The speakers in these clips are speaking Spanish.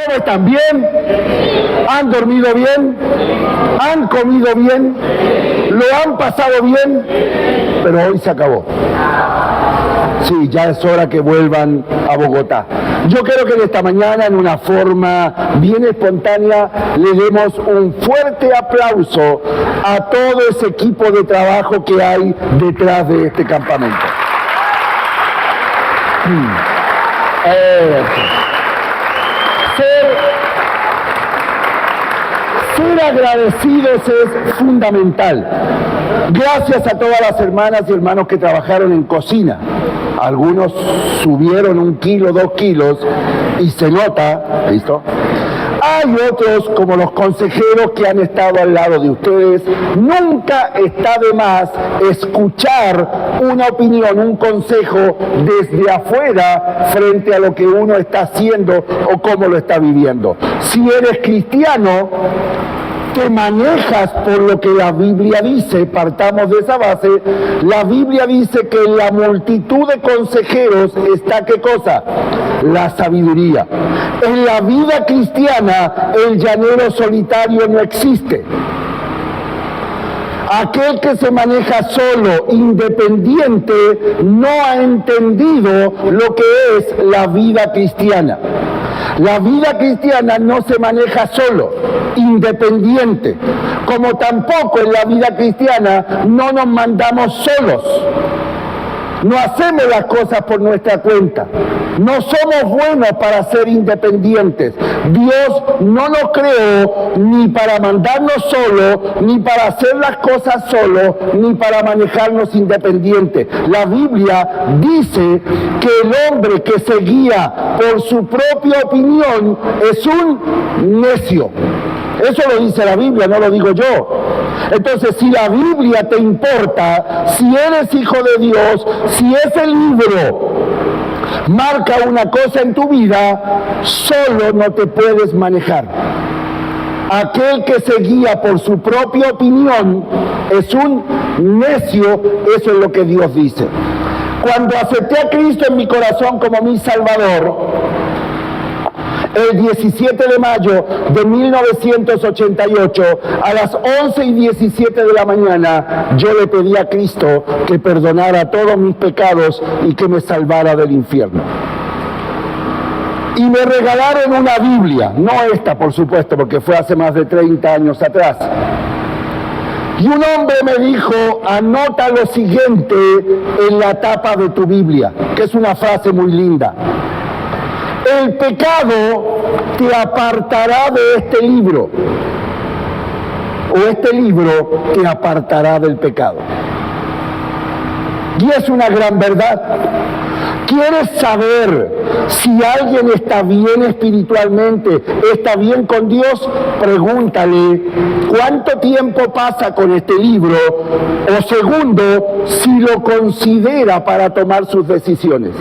¿Cómo están? ¿Bien? ¿Han dormido bien? ¿Han comido bien? ¿Lo han pasado bien? Pero hoy se acabó. Sí, ya es hora que vuelvan a Bogotá. Yo quiero que esta mañana, en una forma bien espontánea, le demos un fuerte aplauso a todo ese equipo de trabajo que hay detrás de este campamento. Ser agradecidos es fundamental. Gracias a todas las hermanas y hermanos que trabajaron en cocina. Algunos subieron 1 kilo, 2 kilos y se nota, ¿listo? Hay otros, como los consejeros que han estado al lado de ustedes. Nunca está de más escuchar una opinión, un consejo desde afuera frente a lo que uno está haciendo o cómo lo está viviendo. Si eres cristiano, te manejas por lo que la Biblia dice. Partamos de esa base. La Biblia dice que en la multitud de consejeros está, ¿qué cosa? La sabiduría. En la vida cristiana, el llanero solitario no existe. Aquel que se maneja solo, independiente, no ha entendido lo que es la vida cristiana. La vida cristiana no se maneja solo, independiente, como tampoco en la vida cristiana no nos mandamos solos. No hacemos las cosas por nuestra cuenta. No somos buenos para ser independientes. Dios no nos creó ni para mandarnos solo, ni para hacer las cosas solo, ni para manejarnos independientes. La Biblia dice que el hombre que se guía por su propia opinión es un necio. Eso lo dice la Biblia, no lo digo yo. Entonces, si la Biblia te importa, si eres hijo de Dios, si ese libro marca una cosa en tu vida, solo no te puedes manejar. Aquel que se guía por su propia opinión es un necio, eso es lo que Dios dice. Cuando acepté a Cristo en mi corazón como mi Salvador, el 17 de mayo de 1988, a las 11:17 de la mañana, yo le pedí a Cristo que perdonara todos mis pecados y que me salvara del infierno. Y me regalaron una Biblia, no esta por supuesto, porque fue hace más de 30 años atrás. Y un hombre me dijo, anota lo siguiente en la tapa de tu Biblia, que es una frase muy linda. El pecado te apartará de este libro, o este libro te apartará del pecado. Y es una gran verdad. ¿Quieres saber si alguien está bien espiritualmente, está bien con Dios? Pregúntale cuánto tiempo pasa con este libro, o segundo, si lo considera para tomar sus decisiones.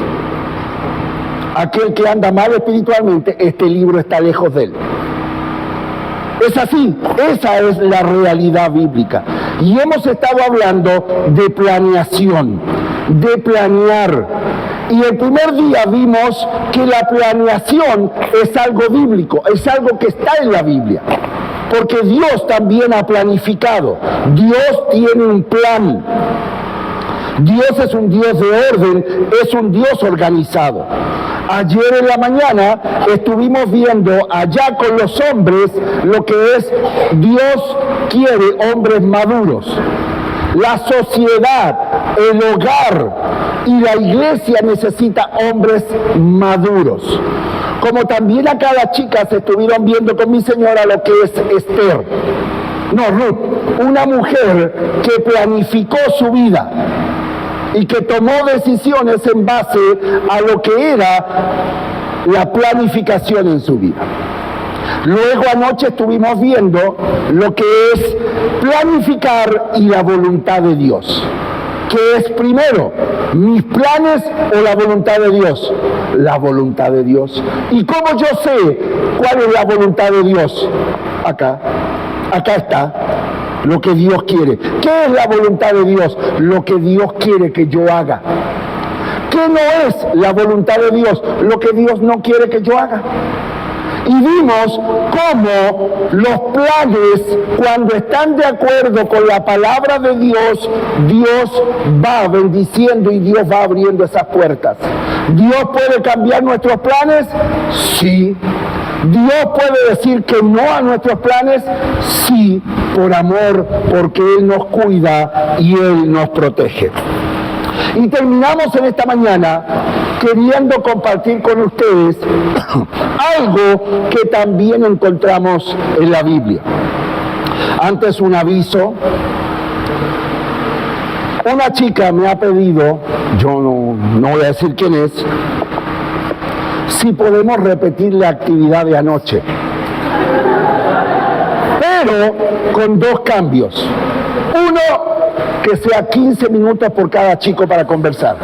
Aquel que anda mal espiritualmente, este libro está lejos de él. Es así, esa es la realidad bíblica. Y hemos estado hablando de planeación, de planear. Y el primer día vimos que la planeación es algo bíblico, es algo que está en la Biblia. Porque Dios también ha planificado, Dios tiene un plan. Dios es un Dios de orden, es un Dios organizado. Ayer en la mañana estuvimos viendo allá con los hombres lo que es Dios quiere hombres maduros. La sociedad, el hogar y la iglesia necesita hombres maduros. Como también acá las chicas estuvieron viendo con mi señora lo que es Esther. No, Ruth, una mujer que planificó su vida y que tomó decisiones en base a lo que era la planificación en su vida. Luego anoche estuvimos viendo lo que es planificar y la voluntad de Dios. ¿Qué es primero? ¿Mis planes o la voluntad de Dios? La voluntad de Dios. ¿Y cómo yo sé cuál es la voluntad de Dios? Acá está. Lo que Dios quiere. ¿Qué es la voluntad de Dios? Lo que Dios quiere que yo haga. ¿Qué no es la voluntad de Dios? Lo que Dios no quiere que yo haga. Y vimos cómo los planes, cuando están de acuerdo con la palabra de Dios, Dios va bendiciendo y Dios va abriendo esas puertas. ¿Dios puede cambiar nuestros planes? Sí. ¿Dios puede decir que no a nuestros planes? Sí, por amor, porque Él nos cuida y Él nos protege. Y terminamos en esta mañana queriendo compartir con ustedes algo que también encontramos en la Biblia. Antes un aviso. Una chica me ha pedido, yo no voy a decir quién es, si podemos repetir la actividad de anoche. Pero con dos cambios. Uno, que sea 15 minutos por cada chico para conversar.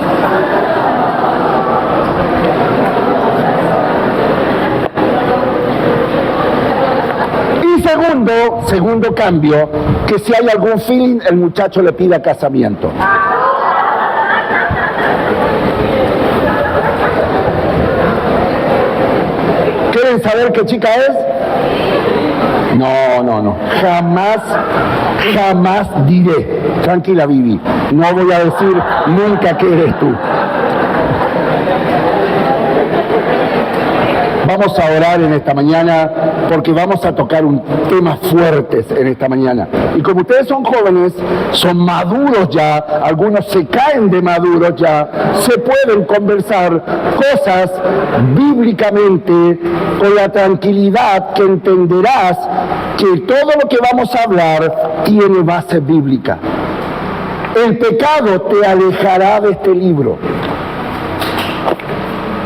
Y segundo cambio, que si hay algún feeling, el muchacho le pida casamiento. ¿Quieren saber qué chica es? No. Jamás diré. Tranquila, Vivi. No voy a decir nunca que eres tú. Vamos a orar en esta mañana porque vamos a tocar un tema fuertes en esta mañana. Y como ustedes son jóvenes, son maduros ya, algunos se caen de maduros ya, se pueden conversar cosas bíblicamente con la tranquilidad que entenderás que todo lo que vamos a hablar tiene base bíblica. El pecado te alejará de este libro.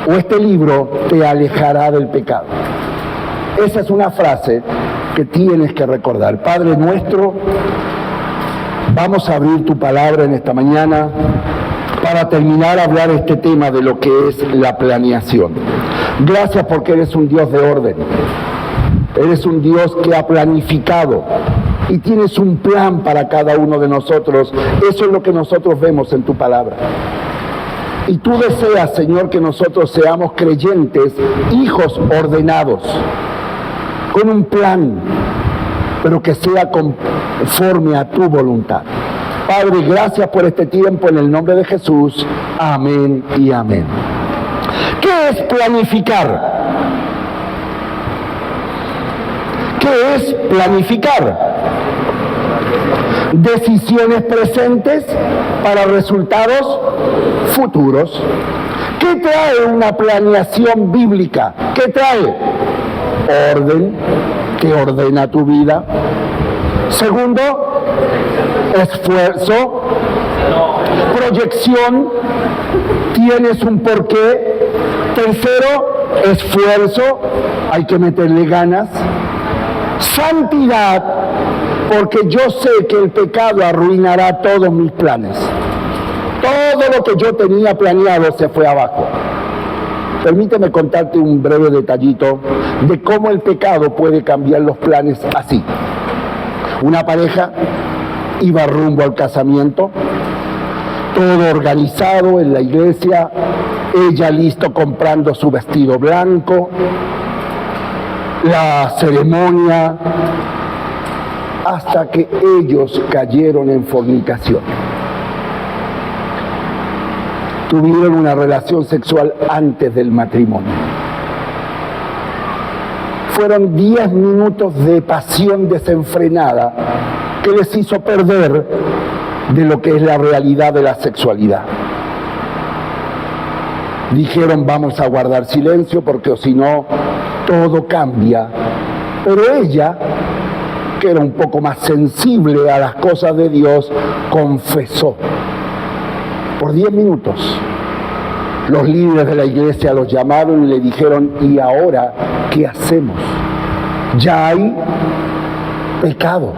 O este libro te alejará del pecado. Esa es una frase que tienes que recordar. Padre nuestro, vamos a abrir tu palabra en esta mañana para terminar a hablar este tema de lo que es la planeación. Gracias porque eres un Dios de orden. Eres un Dios que ha planificado y tienes un plan para cada uno de nosotros. Eso es lo que nosotros vemos en tu palabra. Y tú deseas, Señor, que nosotros seamos creyentes, hijos ordenados, con un plan, pero que sea conforme a tu voluntad. Padre, gracias por este tiempo en el nombre de Jesús. Amén y amén. ¿Qué es planificar? ¿Qué es planificar? Decisiones presentes para resultados futuros. ¿Qué trae una planeación bíblica? ¿Qué trae? Orden, que ordena tu vida. Segundo, esfuerzo. Proyección, tienes un porqué. Tercero, esfuerzo, hay que meterle ganas. Santidad, porque yo sé que el pecado arruinará todos mis planes. Todo lo que yo tenía planeado se fue abajo. Permíteme contarte un breve detallito de cómo el pecado puede cambiar los planes así. Una pareja iba rumbo al casamiento, todo organizado en la iglesia, ella listo comprando su vestido blanco, la ceremonia, hasta que ellos cayeron en fornicación. Tuvieron una relación sexual antes del matrimonio. Fueron 10 minutos de pasión desenfrenada que les hizo perder de lo que es la realidad de la sexualidad. Dijeron, vamos a guardar silencio porque si no, todo cambia. Pero ella, que era un poco más sensible a las cosas de Dios, confesó. Por 10 minutos, los líderes de la iglesia los llamaron y le dijeron, ¿y ahora qué hacemos? Ya hay pecado.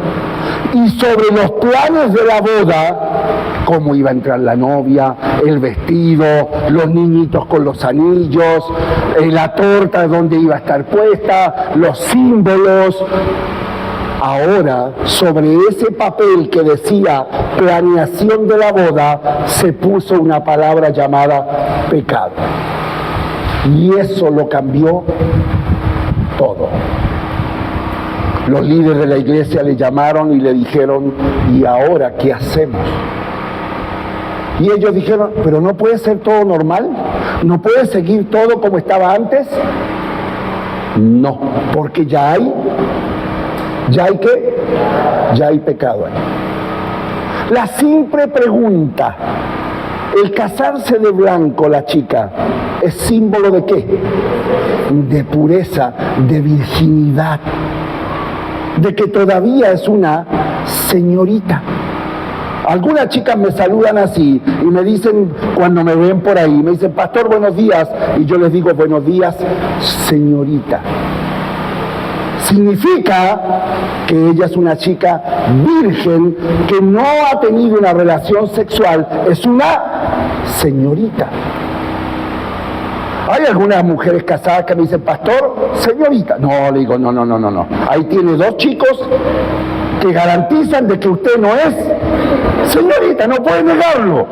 Y sobre los planes de la boda, cómo iba a entrar la novia, el vestido, los niñitos con los anillos, la torta donde iba a estar puesta, los símbolos. Ahora, sobre ese papel que decía planeación de la boda, se puso una palabra llamada pecado. Y eso lo cambió todo. Los líderes de la iglesia le llamaron y le dijeron, ¿y ahora qué hacemos? Y ellos dijeron, pero ¿no puede ser todo normal? ¿No puede seguir todo como estaba antes? No, porque ¿ya hay qué? Ya hay pecado ahí. La simple pregunta, el casarse de blanco la chica, ¿es símbolo de qué? De pureza, de virginidad, de que todavía es una señorita. Algunas chicas me saludan así y me dicen, cuando me ven por ahí, me dicen, pastor, buenos días, y yo les digo, buenos días, señorita. Significa que ella es una chica virgen que no ha tenido una relación sexual, es una señorita. Hay algunas mujeres casadas que me dicen, pastor, señorita. No, le digo, no. Ahí tiene 2 chicos que garantizan de que usted no es señorita, no puede negarlo.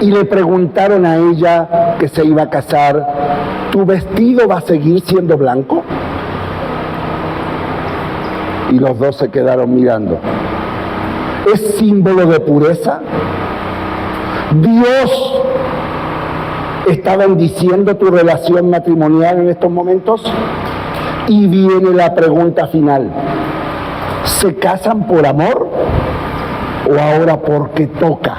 Y le preguntaron a ella que se iba a casar, ¿tu vestido va a seguir siendo blanco? Y los 2 se quedaron mirando. ¿Es símbolo de pureza? Dios está bendiciendo tu relación matrimonial en estos momentos. Y viene la pregunta final. ¿Se casan por amor o ahora porque toca?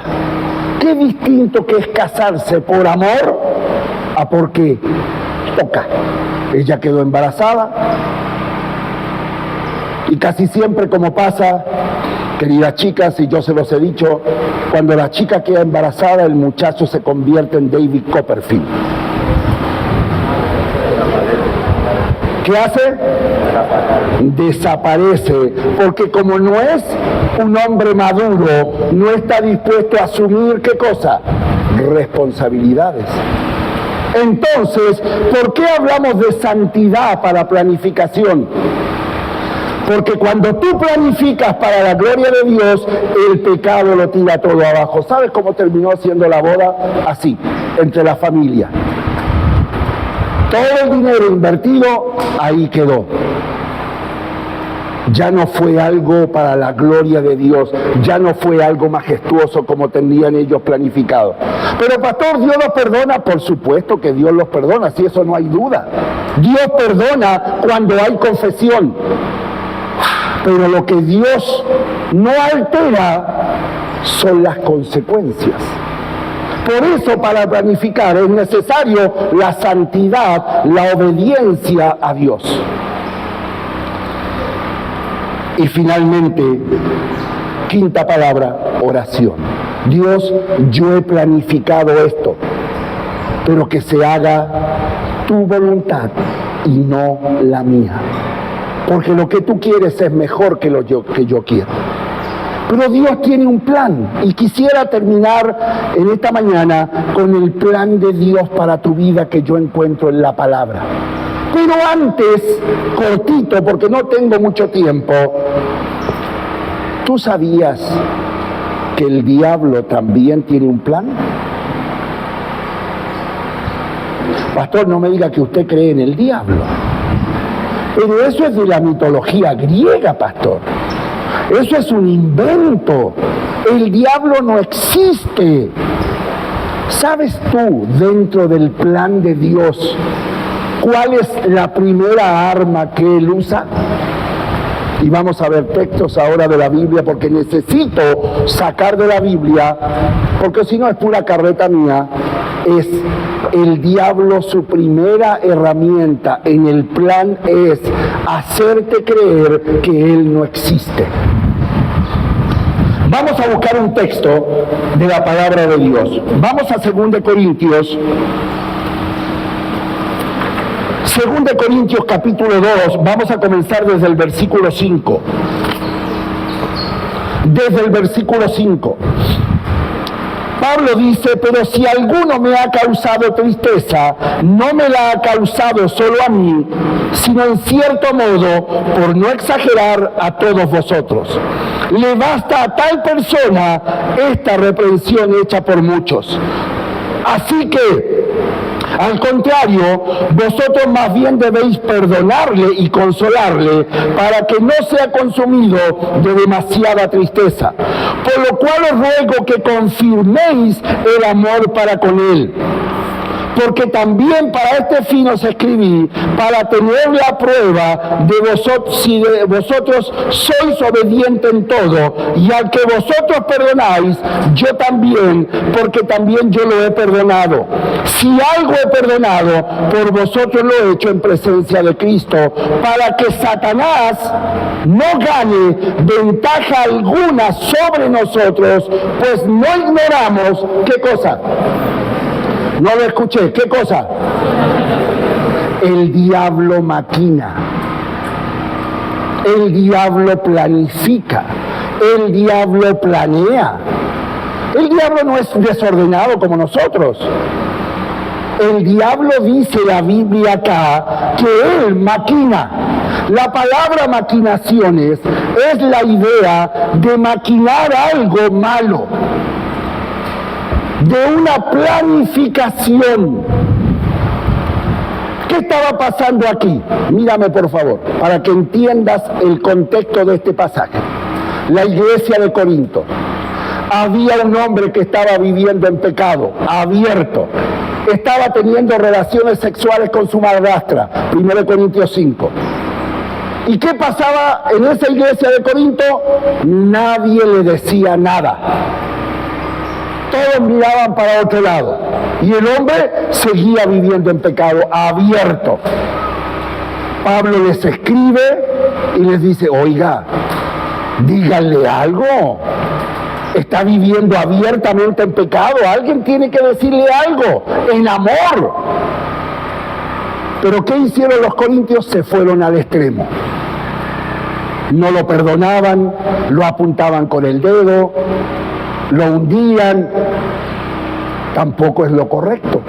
Qué distinto que es casarse por amor a porque toca. Ella quedó embarazada y casi siempre, como pasa, queridas chicas, y yo se los he dicho, cuando la chica queda embarazada, el muchacho se convierte en David Copperfield. ¿Qué hace? Desaparece, porque como no es un hombre maduro, no está dispuesto a asumir, ¿qué cosa? Responsabilidades. Entonces, ¿por qué hablamos de santidad para planificación? Porque cuando tú planificas para la gloria de Dios, el pecado lo tira todo abajo. ¿Sabes cómo terminó siendo la boda? Así, entre la familia. Todo el dinero invertido, ahí quedó. Ya no fue algo para la gloria de Dios, ya no fue algo majestuoso como tenían ellos planificado. Pero pastor, ¿Dios los perdona? Por supuesto que Dios los perdona, si eso no hay duda. Dios perdona cuando hay confesión. Pero lo que Dios no altera son las consecuencias. Por eso, para planificar es necesario la santidad, la obediencia a Dios. Y finalmente, quinta palabra, oración. Dios, yo he planificado esto, pero que se haga tu voluntad y no la mía. Porque lo que tú quieres es mejor que lo que yo quiero. Pero Dios tiene un plan y quisiera terminar en esta mañana con el plan de Dios para tu vida que yo encuentro en la palabra. Pero antes, cortito, porque no tengo mucho tiempo, ¿tú sabías que el diablo también tiene un plan? Pastor, no me diga que usted cree en el diablo. Pero eso es de la mitología griega, pastor. Eso es un invento. El diablo no existe. ¿Sabes tú, dentro del plan de Dios, cuál es la primera arma que Él usa? Y vamos a ver textos ahora de la Biblia, porque necesito sacar de la Biblia, porque si no es pura carreta mía. Es el diablo, su primera herramienta en el plan es hacerte creer que Él no existe. Vamos a buscar un texto de la palabra de Dios. Vamos a 2 Corintios. 2 Corintios capítulo 2, vamos a comenzar desde el versículo 5. Desde el versículo 5. Pablo dice, pero si alguno me ha causado tristeza, no me la ha causado solo a mí, sino en cierto modo, por no exagerar, a todos vosotros. Le basta a tal persona esta reprensión hecha por muchos. Así que, Al contrario, vosotros más bien debéis perdonarle y consolarle para que no sea consumido de demasiada tristeza. Por lo cual os ruego que confirméis el amor para con él. Porque también para este fin os escribí, para tener la prueba de vosotros, si de vosotros sois obedientes en todo, y al que vosotros perdonáis, yo también, porque también yo lo he perdonado. Si algo he perdonado, por vosotros lo he hecho en presencia de Cristo, para que Satanás no gane ventaja alguna sobre nosotros, pues no ignoramos, ¿qué cosa? No lo escuché. ¿Qué cosa? El diablo maquina. El diablo planifica. El diablo planea. El diablo no es desordenado como nosotros. El diablo, dice la Biblia acá, que él maquina. La palabra maquinaciones es la idea de maquinar algo malo, de una planificación. ¿Qué estaba pasando aquí? Mírame por favor, para que entiendas el contexto de este pasaje. La iglesia de Corinto. Había un hombre que estaba viviendo en pecado, abierto. Estaba teniendo relaciones sexuales con su madrastra, 1 Corintios 5. ¿Y qué pasaba en esa iglesia de Corinto? Nadie le decía nada. Todos miraban para otro lado. Y el hombre seguía viviendo en pecado, abierto. Pablo les escribe y les dice, oiga, díganle algo. Está viviendo abiertamente en pecado. Alguien tiene que decirle algo, en amor. Pero ¿qué hicieron los corintios? Se fueron al extremo. No lo perdonaban, lo apuntaban con el dedo, lo hundían. Tampoco es lo correcto.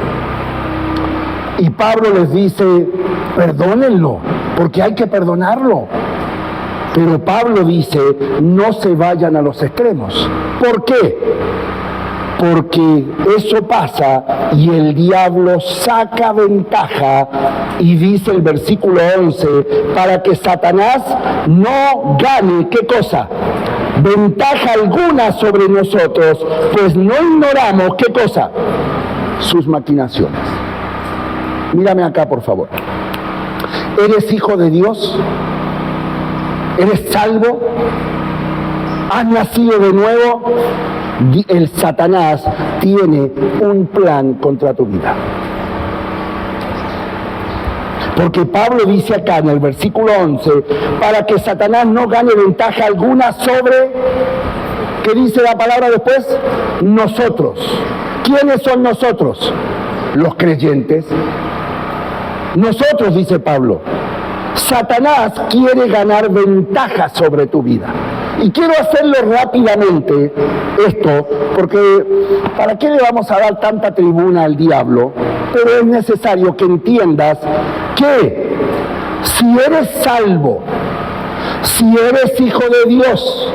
Y Pablo les dice, perdónenlo, porque hay que perdonarlo. Pero Pablo dice, no se vayan a los extremos. ¿Por qué? Porque eso pasa y el diablo saca ventaja, y dice el versículo 11, para que Satanás no gane, ¿qué cosa? Ventaja alguna sobre nosotros, pues no ignoramos, ¿qué cosa? Sus maquinaciones. Mírame acá, por favor. ¿Eres hijo de Dios? ¿Eres salvo? ¿Has nacido de nuevo? El Satanás tiene un plan contra tu vida. Porque Pablo dice acá en el versículo 11, para que Satanás no gane ventaja alguna sobre, ¿qué dice la palabra después? Nosotros. ¿Quiénes son nosotros? Los creyentes. Nosotros, dice Pablo. Satanás quiere ganar ventaja sobre tu vida. Y quiero hacerlo rápidamente, esto, porque ¿para qué le vamos a dar tanta tribuna al diablo? Pero es necesario que entiendas que si eres salvo, si eres hijo de Dios,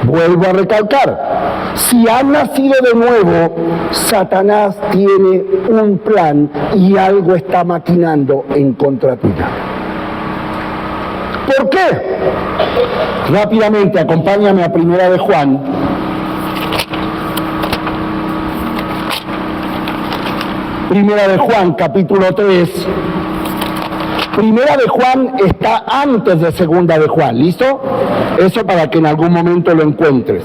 vuelvo a recalcar, si has nacido de nuevo, Satanás tiene un plan y algo está maquinando en contra tuya. ¿Por qué? Rápidamente, acompáñame a 1 de Juan. 1 de Juan, capítulo 3. 1 de Juan está antes de 2 de Juan, ¿listo? Eso para que en algún momento lo encuentres.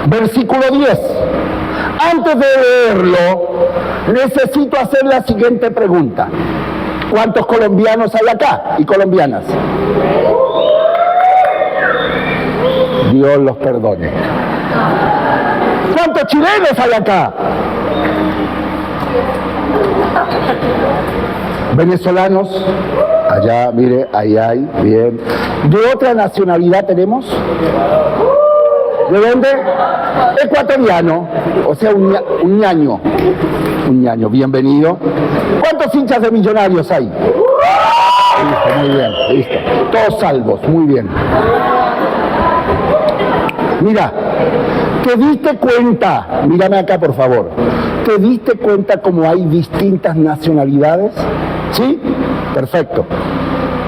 Versículo 10. Antes de leerlo, necesito hacer la siguiente pregunta. ¿Cuántos colombianos hay acá y colombianas? Dios los perdone. ¿Cuántos chilenos hay acá? Venezolanos, allá, mire, ahí hay, bien. ¿De otra nacionalidad tenemos? ¿De dónde? Ecuatoriano, o sea, un ñaño. Un ñaño, bienvenido. ¿Cuántos hinchas de Millonarios hay? Listo, muy bien, listo. Todos salvos, muy bien. Mira, ¿te diste cuenta? Mírame acá, por favor. ¿Te diste cuenta cómo hay distintas nacionalidades? ¿Sí? Perfecto.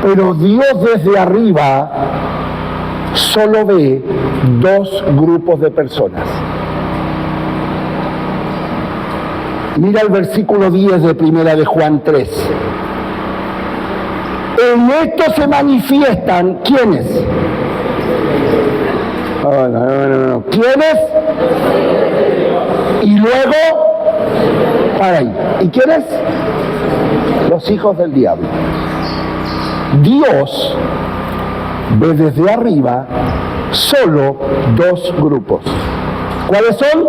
Pero Dios desde arriba solo ve dos grupos de personas. Mira el versículo 10 de Primera de Juan 3. En esto se manifiestan, ¿quiénes? No. ¿Quiénes? Y luego, para ahí. ¿Y quiénes? Los hijos del diablo. Dios ve desde arriba solo dos grupos. ¿Cuáles son?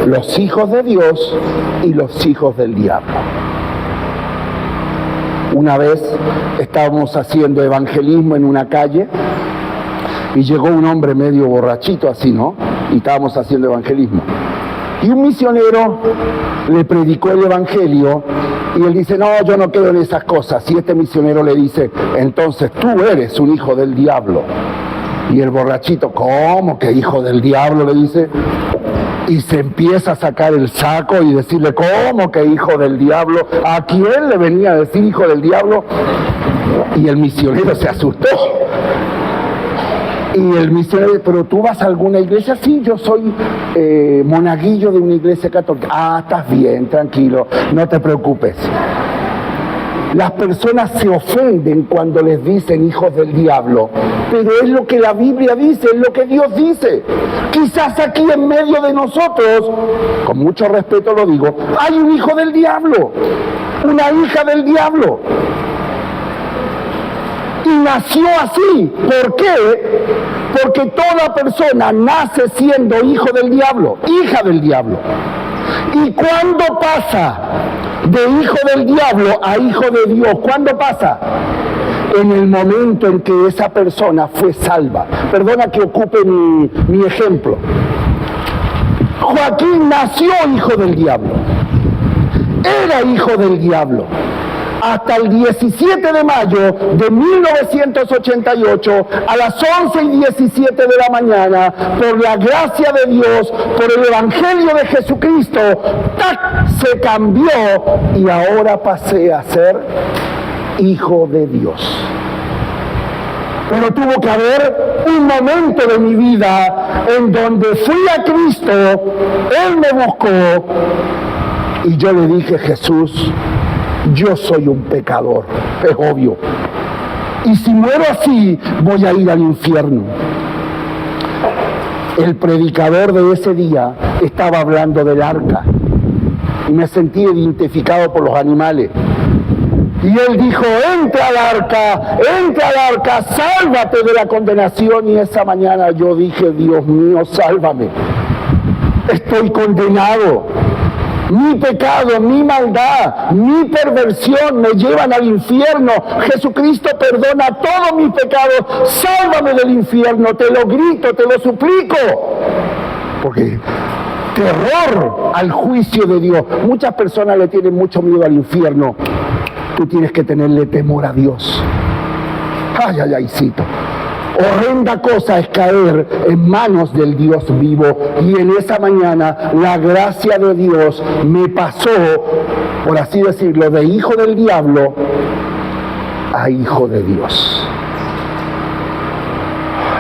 Los hijos de Dios y los hijos del diablo. Una vez estábamos haciendo evangelismo en una calle y llegó un hombre medio borrachito así, ¿no? Y estábamos haciendo evangelismo. Y un misionero le predicó el evangelio y él dice, no, yo no creo en esas cosas. Y este misionero le dice, entonces tú eres un hijo del diablo. Y el borrachito, ¿cómo que hijo del diablo? Le dice, y se empieza a sacar el saco y decirle, ¿cómo que hijo del diablo? ¿A quién le venía a decir hijo del diablo? Y el misionero se asustó. Y el misionero, ¿pero tú vas a alguna iglesia? Sí, yo soy monaguillo de una iglesia católica. Ah, estás bien, tranquilo, no te preocupes. Las personas se ofenden cuando les dicen hijos del diablo, pero es lo que la Biblia dice, es lo que Dios dice. Quizás aquí en medio de nosotros, con mucho respeto lo digo, hay un hijo del diablo, una hija del diablo. Y nació así. ¿Por qué? Porque toda persona nace siendo hijo del diablo, hija del diablo. ¿Y cuándo pasa de hijo del diablo a hijo de Dios? ¿Cuándo pasa? En el momento en que esa persona fue salva. Perdona que ocupe mi ejemplo. Joaquín nació hijo del diablo. Era hijo del diablo. Hasta el 17 de mayo de 1988, a las 11:17 de la mañana, por la gracia de Dios, por el Evangelio de Jesucristo, ¡tac!, se cambió y ahora pasé a ser hijo de Dios. Pero tuvo que haber un momento de mi vida en donde fui a Cristo, Él me buscó y yo le dije, Jesús, yo soy un pecador, es obvio. Y si muero así, voy a ir al infierno. El predicador de ese día estaba hablando del arca. Y me sentí identificado por los animales. Y él dijo, entra al arca, sálvate de la condenación. Y esa mañana yo dije, Dios mío, sálvame. Estoy condenado. Mi pecado, mi maldad, mi perversión me llevan al infierno. Jesucristo perdona todos mis pecados. Sálvame del infierno, te lo grito, te lo suplico. Porque terror al juicio de Dios. Muchas personas le tienen mucho miedo al infierno. Tú tienes que tenerle temor a Dios. Ay, ay, aycito. Horrenda cosa es caer en manos del Dios vivo. Y en esa mañana la gracia de Dios me pasó, por así decirlo, de hijo del diablo a hijo de Dios.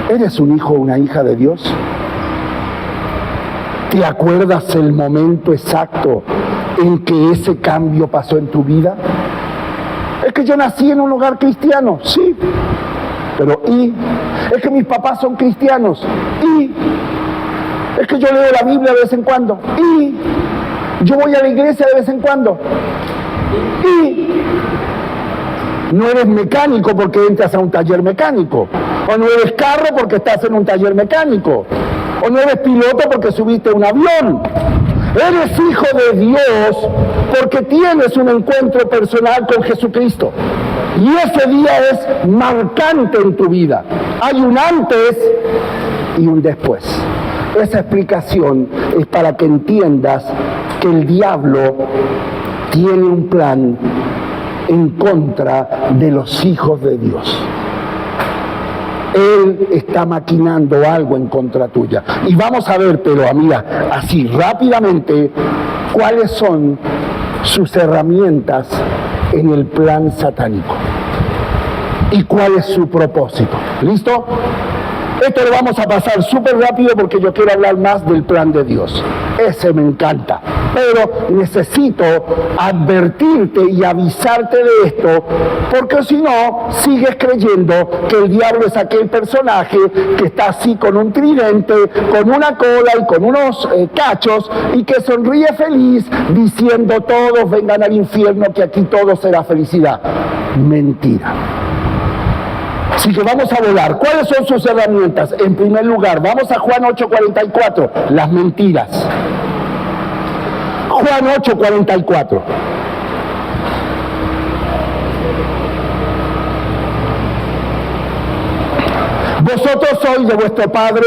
¿Eres un hijo o una hija de Dios? ¿Te acuerdas el momento exacto en que ese cambio pasó en tu vida? Es que yo nací en un hogar cristiano, sí. Pero es que mis papás son cristianos, es que yo leo la Biblia de vez en cuando, yo voy a la iglesia de vez en cuando, no eres mecánico porque entras a un taller mecánico, o no eres carro porque estás en un taller mecánico, o no eres piloto porque subiste un avión. Eres hijo de Dios porque tienes un encuentro personal con Jesucristo. Y ese día es marcante en tu vida. Hay un antes y un después. Esa explicación es para que entiendas que el diablo tiene un plan en contra de los hijos de Dios. Él está maquinando algo en contra tuya. Y vamos a ver, pero amiga, así rápidamente, cuáles son sus herramientas en el plan satánico y cuál es su propósito. ¿Listo? Esto lo vamos a pasar súper rápido porque yo quiero hablar más del plan de Dios. Ese me encanta. Pero necesito advertirte y avisarte de esto, porque si no, sigues creyendo que el diablo es aquel personaje que está así con un tridente, con una cola y con unos cachos, y que sonríe feliz diciendo todos vengan al infierno, que aquí todo será felicidad. Mentira. Así que vamos a volar. ¿Cuáles son sus herramientas? En primer lugar, vamos a Juan 8:44, las mentiras. Juan 8:44. Vosotros sois de vuestro padre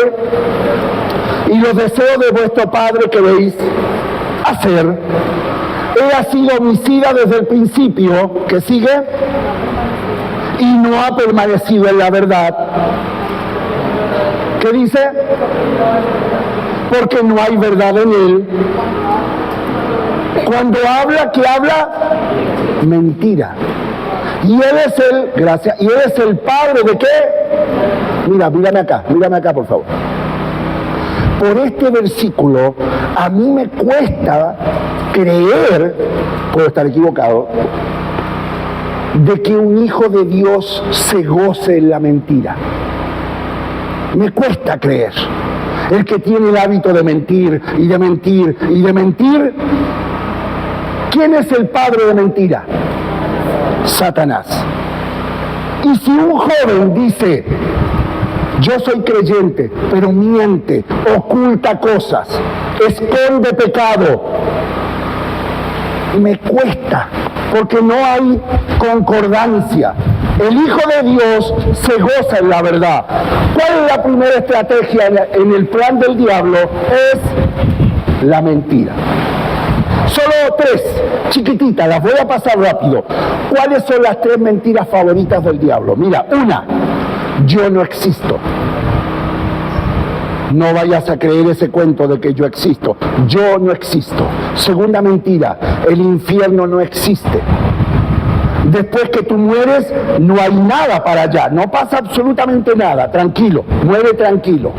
y los deseos de vuestro padre queréis hacer. Él ha sido homicida desde el principio, que sigue, y no ha permanecido en la verdad. ¿Qué dice? Porque no hay verdad en él. Cuando habla, ¿qué habla? Mentira. Y él es el padre de qué? Mírame acá, por favor. Por este versículo, a mí me cuesta creer, puedo estar equivocado, de que un hijo de Dios se goce en la mentira. Me cuesta creer. El que tiene el hábito de mentir y de mentir y de mentir. ¿Quién es el padre de mentira? Satanás. Y si un joven dice, yo soy creyente, pero miente, oculta cosas, esconde pecado, me cuesta, porque no hay concordancia. El Hijo de Dios se goza en la verdad. ¿Cuál es la primera estrategia en el plan del diablo? Es la mentira. Solo 3, chiquititas, las voy a pasar rápido. ¿Cuáles son las 3 mentiras favoritas del diablo? Mira, 1, yo no existo. No vayas a creer ese cuento de que yo existo. Yo no existo. Segunda mentira, el infierno no existe. Después que tú mueres, no hay nada para allá. No pasa absolutamente nada. Tranquilo, muere tranquilo.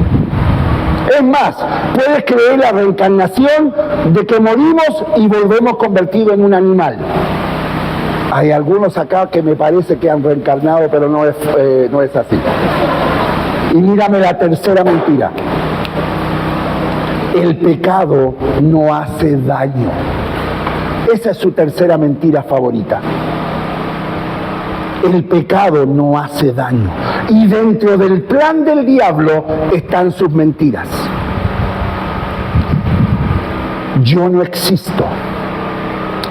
Es más, puedes creer la reencarnación de que morimos y volvemos convertidos en un animal. Hay algunos acá que me parece que han reencarnado, pero no es así. Y mírame la tercera mentira. El pecado no hace daño. Esa es su tercera mentira favorita. El pecado no hace daño. Y dentro del plan del diablo están sus mentiras. Yo no existo.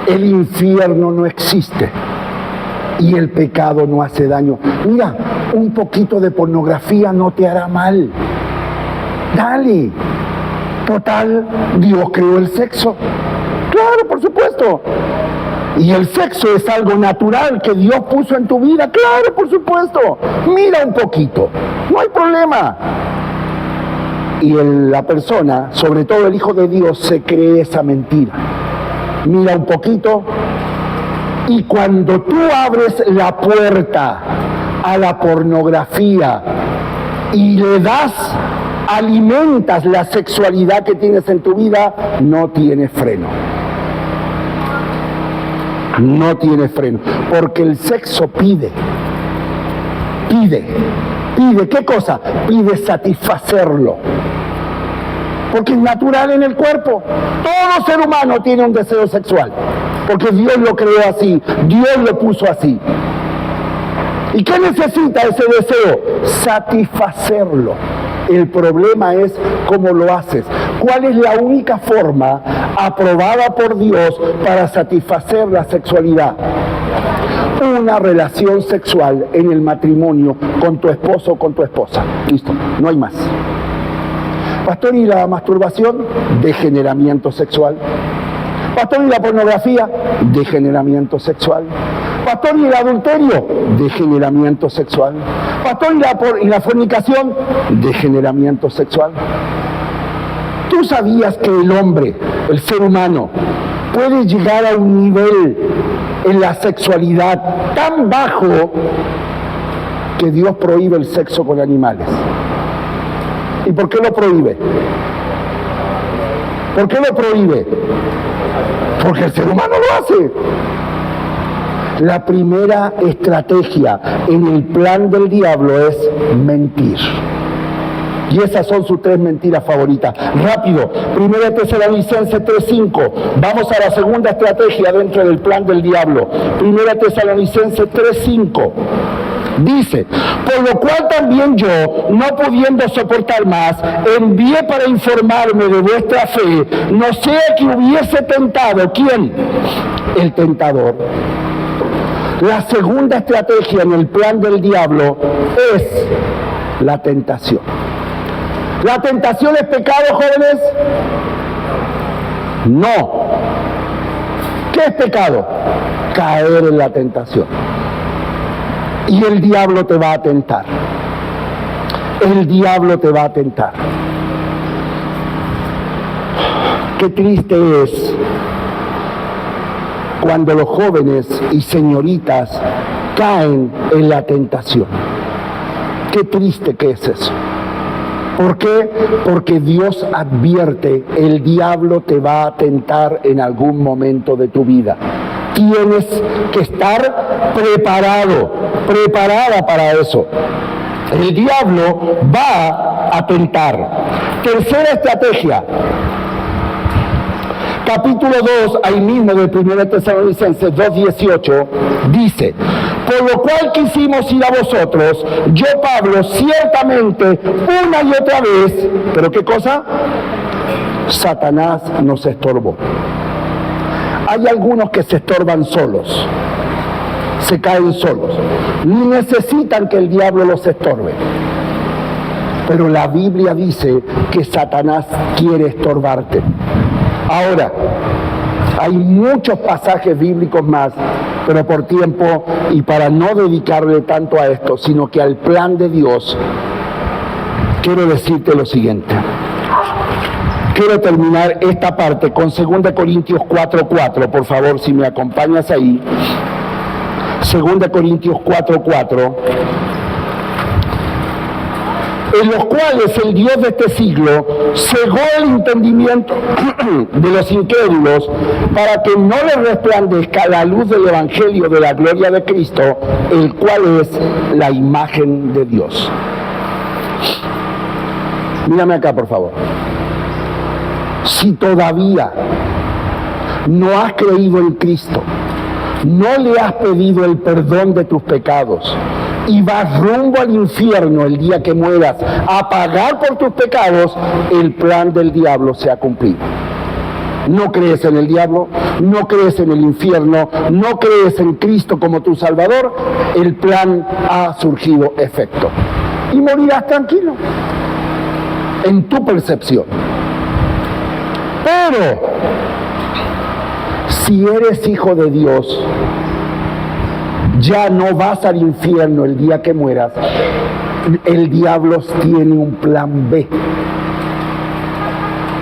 El infierno no existe. Y el pecado no hace daño. Mira, un poquito de pornografía no te hará mal. Dale. Total, Dios creó el sexo. Claro, por supuesto. Y el sexo es algo natural que Dios puso en tu vida. Claro, por supuesto. Mira un poquito. No hay problema. Y la persona, sobre todo el Hijo de Dios, se cree esa mentira. Mira un poquito. Y cuando tú abres la puerta a la pornografía y le alimentas la sexualidad que tienes en tu vida, no tiene freno. No tiene freno, porque el sexo pide. ¿Qué cosa? Pide satisfacerlo. Porque es natural en el cuerpo. Todo ser humano tiene un deseo sexual, porque Dios lo creó así, Dios lo puso así. ¿Y qué necesita ese deseo? Satisfacerlo. El problema es cómo lo haces. ¿Cuál es la única forma aprobada por Dios para satisfacer la sexualidad? Una relación sexual en el matrimonio con tu esposo o con tu esposa. Listo, no hay más. Pastor, ¿y la masturbación? Degeneramiento sexual. Pastor, ¿y la pornografía? Degeneramiento sexual. Pastor, ¿y el adulterio? Degeneramiento sexual. Pastor, ¿y la fornicación? Degeneramiento sexual. ¿Tú sabías que el hombre, el ser humano, puede llegar a un nivel en la sexualidad tan bajo que Dios prohíbe el sexo con animales. ¿Y por qué lo prohíbe? ¿Por qué lo prohíbe? Porque el ser humano lo hace. La primera estrategia en el plan del diablo es mentir. Y esas son sus 3 mentiras favoritas. Rápido, 1 Tesalonicenses 3:5. Vamos a la segunda estrategia dentro del plan del diablo. 1 Tesalonicenses 3:5. Dice, por lo cual también yo, no pudiendo soportar más, envié para informarme de vuestra fe, no sea que hubiese tentado. ¿Quién? El tentador. La segunda estrategia en el plan del diablo es la tentación. ¿La tentación es pecado, jóvenes? No. ¿Qué es pecado? Caer en la tentación. Y el diablo te va a tentar. El diablo te va a tentar. Qué triste es cuando los jóvenes y señoritas caen en la tentación. Qué triste que es eso. ¿Por qué? Porque Dios advierte, el diablo te va a tentar en algún momento de tu vida. Tienes que estar preparada para eso. El diablo va a tentar. Tercera estrategia. Capítulo 2, ahí mismo del 1 Tesalonicenses 2:18, dice, por lo cual quisimos ir a vosotros, yo Pablo, ciertamente, una y otra vez, ¿pero qué cosa? Satanás nos estorbó. Hay algunos que se estorban solos, se caen solos, ni necesitan que el diablo los estorbe. Pero la Biblia dice que Satanás quiere estorbarte. Ahora, hay muchos pasajes bíblicos más, pero por tiempo y para no dedicarle tanto a esto, sino que al plan de Dios, quiero decirte lo siguiente. Quiero terminar esta parte con 2 Corintios 4:4, por favor, si me acompañas ahí. 2 Corintios 4:4. En los cuales el Dios de este siglo cegó el entendimiento de los incrédulos para que no les resplandezca la luz del Evangelio de la gloria de Cristo, el cual es la imagen de Dios. Mírame acá, por favor. Si todavía no has creído en Cristo, no le has pedido el perdón de tus pecados, y vas rumbo al infierno el día que mueras a pagar por tus pecados, el plan del diablo se ha cumplido. No crees en el diablo, no crees en el infierno, no crees en Cristo como tu Salvador, el plan ha surgido efecto. Y morirás tranquilo, en tu percepción. Pero, si eres hijo de Dios, ya no vas al infierno el día que mueras. El diablo tiene un plan B.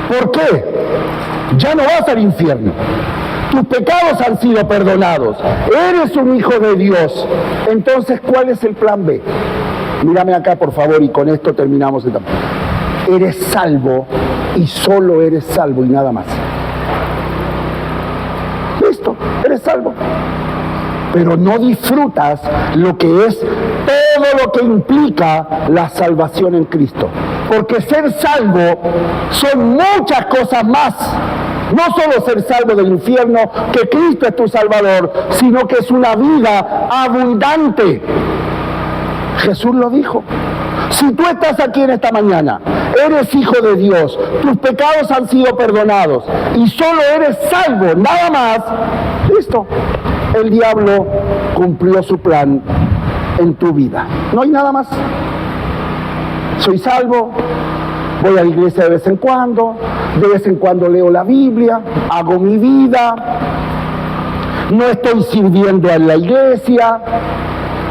¿Por qué? Ya no vas al infierno. Tus pecados han sido perdonados. Eres un hijo de Dios. Entonces, ¿cuál es el plan B? Mírame acá, por favor, y con esto terminamos esta parte. Eres salvo y solo eres salvo y nada más. Listo, eres salvo. Pero no disfrutas lo que es todo lo que implica la salvación en Cristo. Porque ser salvo son muchas cosas más. No solo ser salvo del infierno, que Cristo es tu Salvador, sino que es una vida abundante. Jesús lo dijo. Si tú estás aquí en esta mañana, eres hijo de Dios, tus pecados han sido perdonados y solo eres salvo, nada más, listo. El diablo cumplió su plan en tu vida. No hay nada más. Soy salvo, voy a la iglesia de vez en cuando leo la Biblia, hago mi vida, no estoy sirviendo en la iglesia,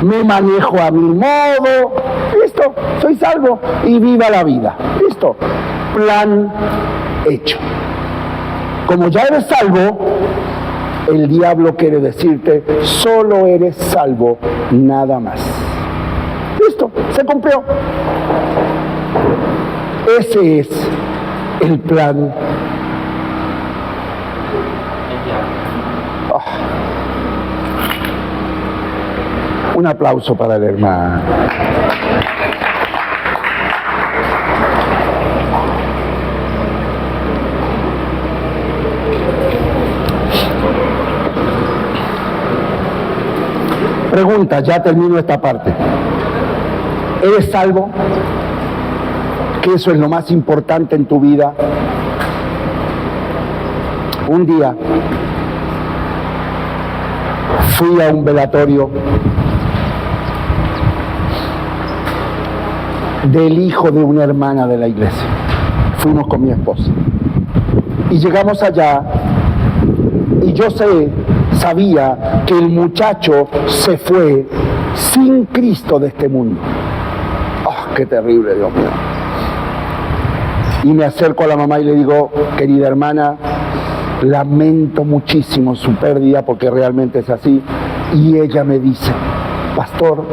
me manejo a mi modo, listo, soy salvo y viva la vida, listo, plan hecho. Como ya eres salvo, el diablo quiere decirte, solo eres salvo, nada más. Listo, se cumplió. Ese es el plan. Un aplauso para el hermano. Pregunta, ya termino esta parte. ¿Eres salvo? Que eso es lo más importante en tu vida. Un día fui a un velatorio del hijo de una hermana de la iglesia. Fuimos con mi esposa. Y llegamos allá y yo sabía que el muchacho se fue sin Cristo de este mundo. ¡Oh, qué terrible, Dios mío! Y me acerco a la mamá y le digo, querida hermana, lamento muchísimo su pérdida porque realmente es así. Y ella me dice, pastor,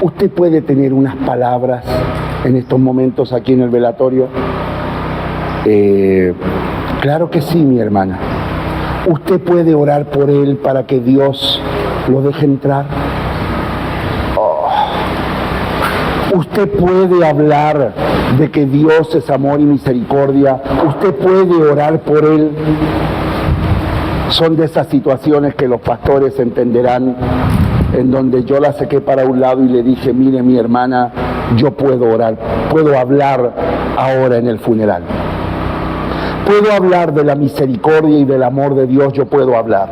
¿usted puede tener unas palabras en estos momentos aquí en el velatorio? Claro que sí, mi hermana. ¿Usted puede orar por él para que Dios lo deje entrar? Oh. Usted puede hablar de que Dios es amor y misericordia. Usted puede orar por él. Son de esas situaciones que los pastores entenderán, en donde yo la saqué para un lado y le dije, mire mi hermana, yo puedo orar, puedo hablar ahora en el funeral. Puedo hablar de la misericordia y del amor de Dios, yo puedo hablar,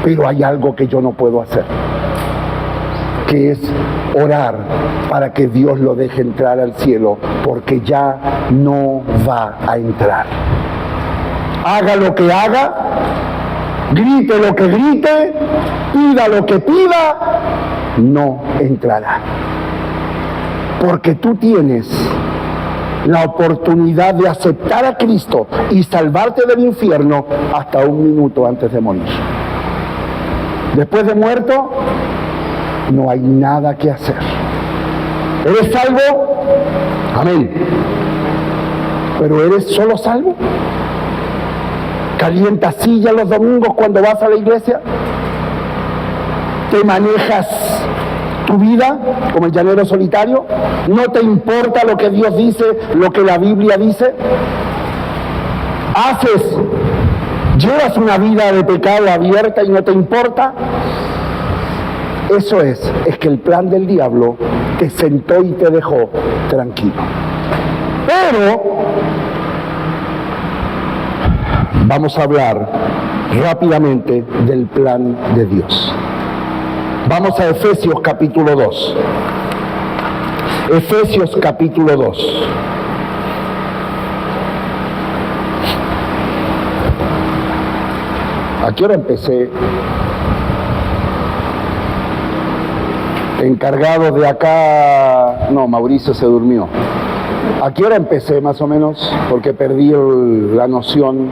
pero hay algo que yo no puedo hacer, que es orar para que Dios lo deje entrar al cielo, porque ya no va a entrar. Haga lo que haga, grite lo que grite, pida lo que pida, no entrará. Porque tú tienes la oportunidad de aceptar a Cristo y salvarte del infierno hasta un minuto antes de morir. Después de muerto, no hay nada que hacer. ¿Eres salvo? Amén. ¿Pero eres solo salvo? ¿Calientas silla los domingos cuando vas a la iglesia? ¿Te manejas tu vida como el llanero solitario? ¿No te importa lo que Dios dice, lo que la Biblia dice? ¿Llevas una vida de pecado abierta y no te importa? Eso es que el plan del diablo te sentó y te dejó tranquilo. Pero vamos a hablar rápidamente del plan de Dios. Vamos a Efesios capítulo 2. Efesios capítulo 2. ¿A qué hora empecé? Encargado de acá... No, Mauricio se durmió. ¿A qué hora empecé más o menos? Porque perdí la noción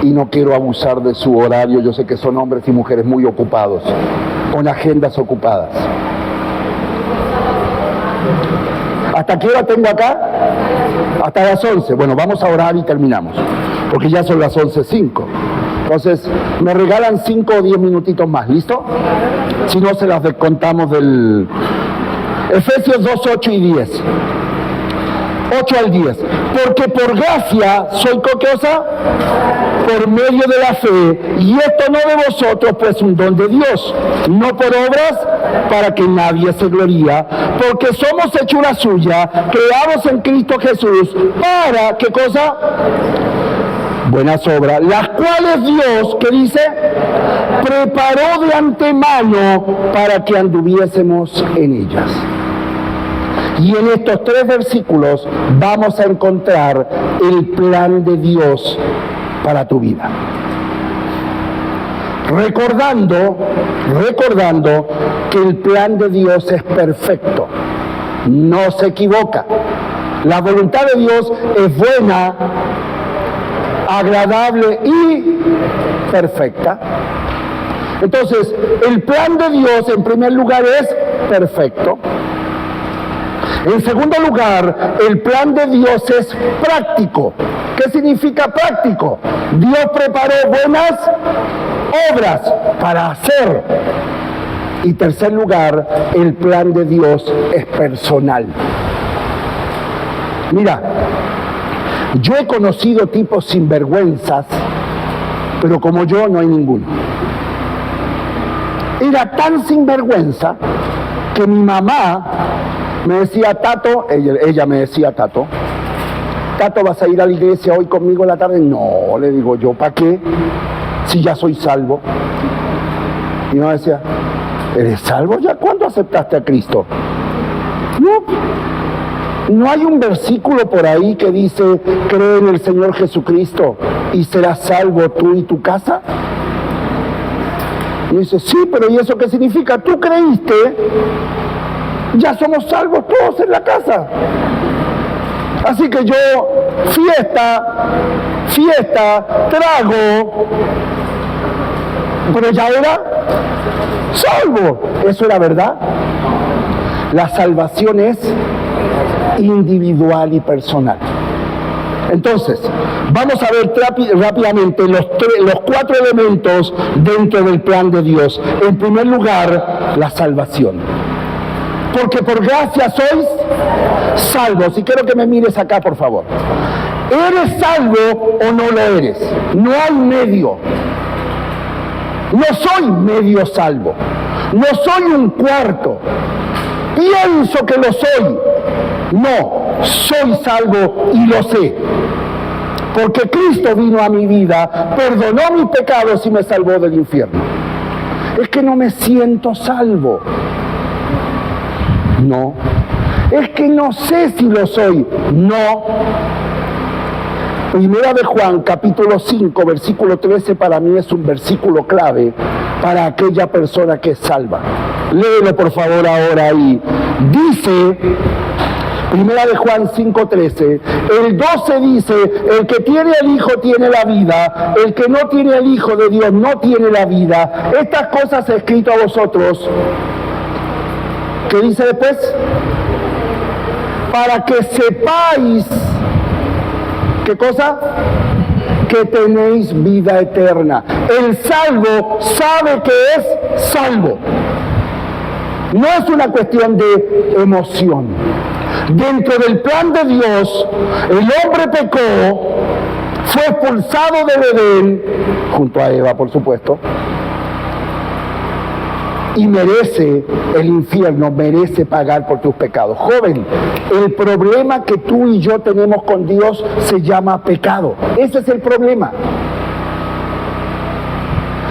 y no quiero abusar de su horario. Yo sé que son hombres y mujeres muy ocupados, con agendas ocupadas. ¿Hasta qué hora tengo acá? Hasta las 11. Bueno, vamos a orar y terminamos, porque ya son las 11:05. Entonces, me regalan 5 o 10 minutitos más, ¿listo? Si no, se las descontamos del... Efesios 2, 8 y 10. 8 al 10. Porque por gracia soy cosa, por medio de la fe, y esto no de vosotros, pues un don de Dios, no por obras, para que nadie se gloría, porque somos hechura suya, creados en Cristo Jesús, para, ¿qué cosa? Buenas obras, las cuales Dios, ¿qué dice? Preparó de antemano para que anduviésemos en ellas. Y en estos 3 versículos vamos a encontrar el plan de Dios para tu vida. Recordando que el plan de Dios es perfecto, no se equivoca. La voluntad de Dios es buena, agradable y perfecta. Entonces, el plan de Dios en primer lugar es perfecto. En segundo lugar, el plan de Dios es práctico. ¿Qué significa práctico? Dios preparó buenas obras para hacer. Y tercer lugar, el plan de Dios es personal. Mira, yo he conocido tipos sinvergüenzas, pero como yo no hay ninguno. Era tan sinvergüenza que mi mamá me decía, Tato, ella me decía, Tato, ¿vas a ir a la iglesia hoy conmigo en la tarde? No, le digo yo, ¿para qué? Si ya soy salvo. Y mi mamá decía, ¿eres salvo ya? ¿Cuándo aceptaste a Cristo? No hay un versículo por ahí que dice, cree en el Señor Jesucristo y serás salvo tú y tu casa. Y dice, sí, pero ¿y eso qué significa? ¿Tú creíste? Ya somos salvos todos en la casa. Así que yo, fiesta, trago, pero ya era salvo. ¿Eso era verdad? La salvación es individual y personal. Entonces, vamos a ver rápidamente los 4 elementos dentro del plan de Dios. En primer lugar, la salvación. Porque por gracia sois salvos. Y quiero que me mires acá, por favor. ¿Eres salvo o no lo eres? No hay medio. No soy medio salvo. No soy un cuarto. Pienso que lo soy. No, soy salvo y lo sé. Porque Cristo vino a mi vida, perdonó mis pecados y me salvó del infierno. Es que no me siento salvo. No. Es que no sé si lo soy. No. Primera de Juan, capítulo 5, versículo 13, para mí es un versículo clave para aquella persona que es salva. Léelo por favor ahora ahí. Dice, Primera de Juan 5:13, el 12 dice, el que tiene al Hijo tiene la vida, el que no tiene al Hijo de Dios no tiene la vida. Estas cosas he escrito a vosotros. ¿Qué dice después? Para que sepáis, ¿qué cosa? Que tenéis vida eterna. El salvo sabe que es salvo. No es una cuestión de emoción. Dentro del plan de Dios, el hombre pecó, fue expulsado del Edén, junto a Eva, por supuesto, y merece el infierno, merece pagar por tus pecados. Joven, el problema que tú y yo tenemos con Dios se llama pecado. Ese es el problema.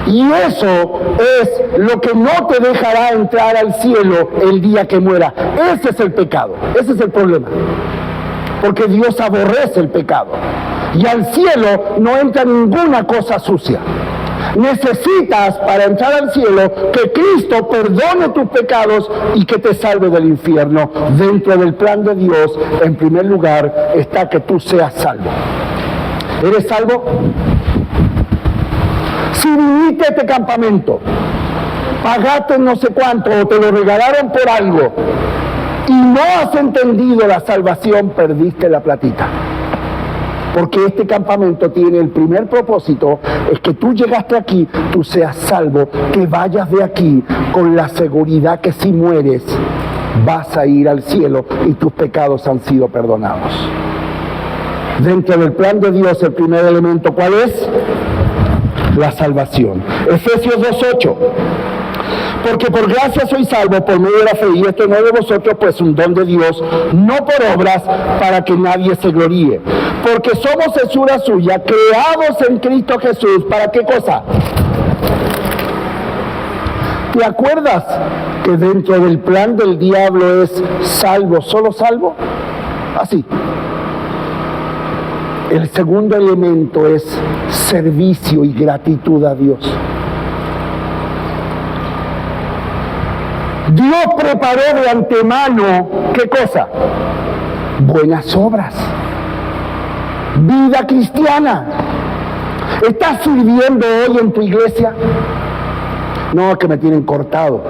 Y eso es lo que no te dejará entrar al cielo el día que muera. Ese es el pecado, ese es el problema. Porque Dios aborrece el pecado. Y al cielo no entra ninguna cosa sucia. Necesitas para entrar al cielo que Cristo perdone tus pecados y que te salve del infierno. Dentro del plan de Dios, en primer lugar, está que tú seas salvo. ¿Eres salvo? Si viniste a este campamento, pagaste no sé cuánto o te lo regalaron por algo y no has entendido la salvación, perdiste la platita. Porque este campamento tiene el primer propósito, es que tú llegaste aquí, tú seas salvo, que vayas de aquí con la seguridad que si mueres vas a ir al cielo y tus pecados han sido perdonados. Dentro del plan de Dios, el primer elemento, ¿cuál es? La salvación. Efesios 2:8. Porque por gracia sois salvos por medio de la fe, y esto no es de vosotros, pues un don de Dios, no por obras, para que nadie se gloríe. Porque somos hechura suya, creados en Cristo Jesús. ¿Para qué cosa? ¿Te acuerdas que dentro del plan del diablo es salvo, solo salvo? Así. El segundo elemento es servicio y gratitud a Dios. Dios preparó de antemano, ¿qué cosa? Buenas obras. Vida cristiana. ¿Estás sirviendo hoy en tu iglesia? No, es que me tienen cortado.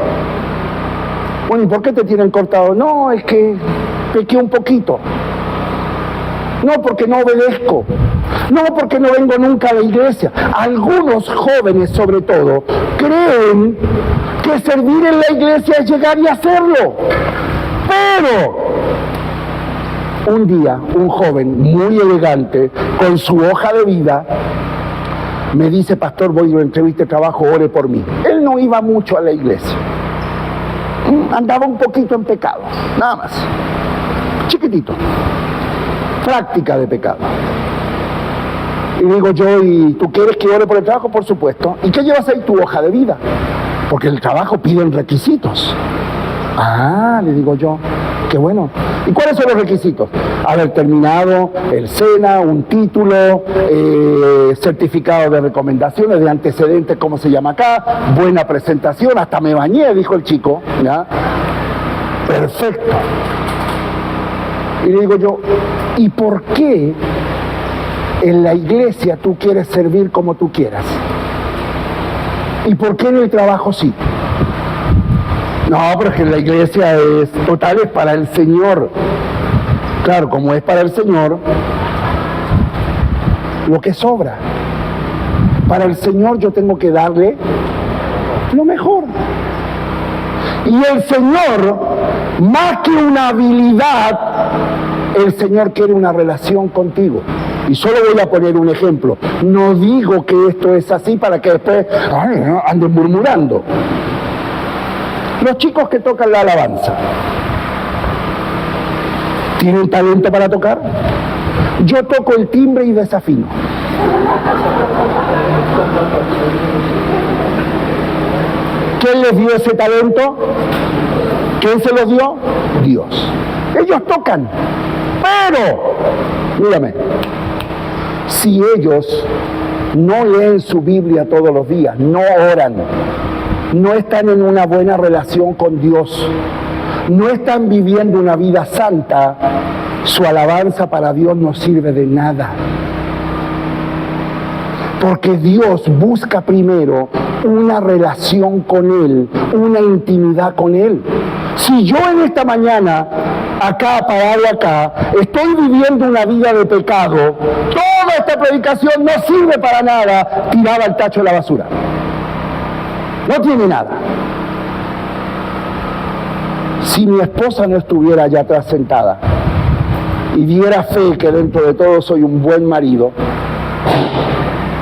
Bueno, ¿y por qué te tienen cortado? No, es que pequé un poquito. No, porque no obedezco. No, porque no vengo nunca a la iglesia. Algunos jóvenes, sobre todo, creen que servir en la iglesia es llegar y hacerlo. Pero un día, un joven muy elegante, con su hoja de vida, me dice: pastor, voy a una entrevista de trabajo, ore por mí. Él no iba mucho a la iglesia. Andaba un poquito en pecado, nada más. Chiquitito. Práctica de pecado. Y digo yo: ¿y tú quieres que ore por el trabajo? Por supuesto. ¿Y qué llevas ahí? Tu hoja de vida. Porque el trabajo piden requisitos. Ah, le digo yo, qué bueno. ¿Y cuáles son los requisitos? Haber terminado el SENA, un título, certificado de recomendaciones, de antecedentes, como se llama acá, buena presentación, hasta me bañé, dijo el chico, ¿ya? Perfecto. Y le digo yo: ¿y por qué en la iglesia tú quieres servir como tú quieras? ¿Y por qué en el trabajo sí? No, pero es que en la iglesia es para el Señor. Claro, como es para el Señor, lo que sobra. Para el Señor yo tengo que darle lo mejor. Y el Señor, más que una habilidad, el Señor quiere una relación contigo. Y solo voy a poner un ejemplo. No digo que esto es así para que después anden murmurando. Los chicos que tocan la alabanza, ¿tienen talento para tocar? Yo toco el timbre y desafino. ¿Quién les dio ese talento? ¿Quién se los dio? Dios. Ellos tocan, pero, mírame, si ellos no leen su Biblia todos los días, no oran, no están en una buena relación con Dios, no están viviendo una vida santa, su alabanza para Dios no sirve de nada. Porque Dios busca primero una relación con Él, una intimidad con Él. Si yo en esta mañana, parado acá, estoy viviendo una vida de pecado, toda esta predicación no sirve para nada, tirada al tacho de la basura. No tiene nada. Si mi esposa no estuviera allá atrás sentada y diera fe que dentro de todo soy un buen marido,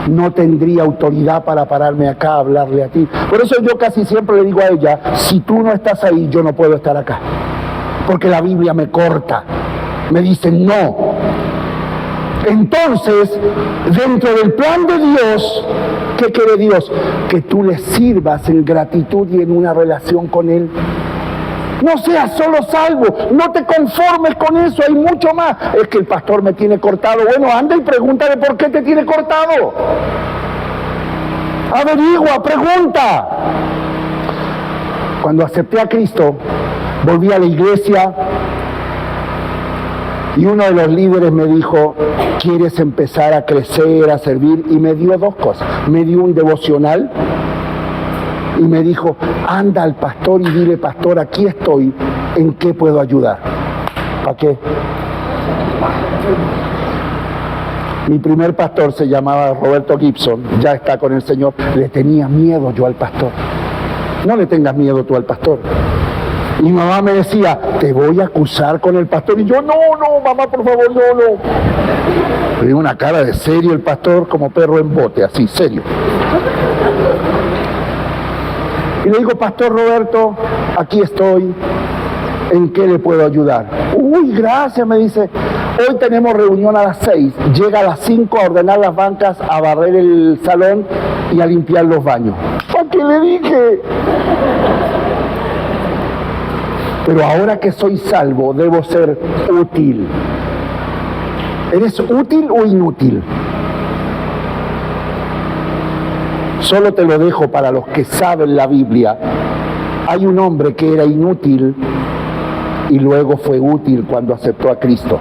no tendría autoridad para pararme acá a hablarle a ti. Por eso yo casi siempre le digo a ella: si tú no estás ahí, yo no puedo estar acá. Porque la Biblia me corta, me dice no. Entonces, dentro del plan de Dios, ¿qué quiere Dios? Que tú le sirvas en gratitud y en una relación con Él. No seas solo salvo, no te conformes con eso, hay mucho más. Es que el pastor me tiene cortado. Bueno, anda y pregúntale por qué te tiene cortado. Averigua, pregunta. Cuando acepté a Cristo, volví a la iglesia y uno de los líderes me dijo: ¿quieres empezar a crecer, a servir? Y me dio dos cosas. Me dio un devocional y me dijo: anda al pastor y dile: pastor, aquí estoy, ¿en qué puedo ayudar? ¿Para qué? Mi primer pastor se llamaba Roberto Gibson, ya está con el Señor. Le tenía miedo yo al pastor. No le tengas miedo tú al pastor. Mi mamá me decía: te voy a acusar con el pastor. Y yo: no, mamá, por favor, no. Tenía una cara de serio el pastor, como perro en bote, así, serio. Y le digo: pastor Roberto, aquí estoy, ¿en qué le puedo ayudar? Uy, gracias, me dice. Hoy tenemos reunión a las 6, llega a las 5 a ordenar las bancas, a barrer el salón y a limpiar los baños. ¿Para qué le dije? Pero ahora que soy salvo, debo ser útil. ¿Eres útil o inútil? Solo te lo dejo para los que saben la Biblia. Hay un hombre que era inútil y luego fue útil cuando aceptó a Cristo.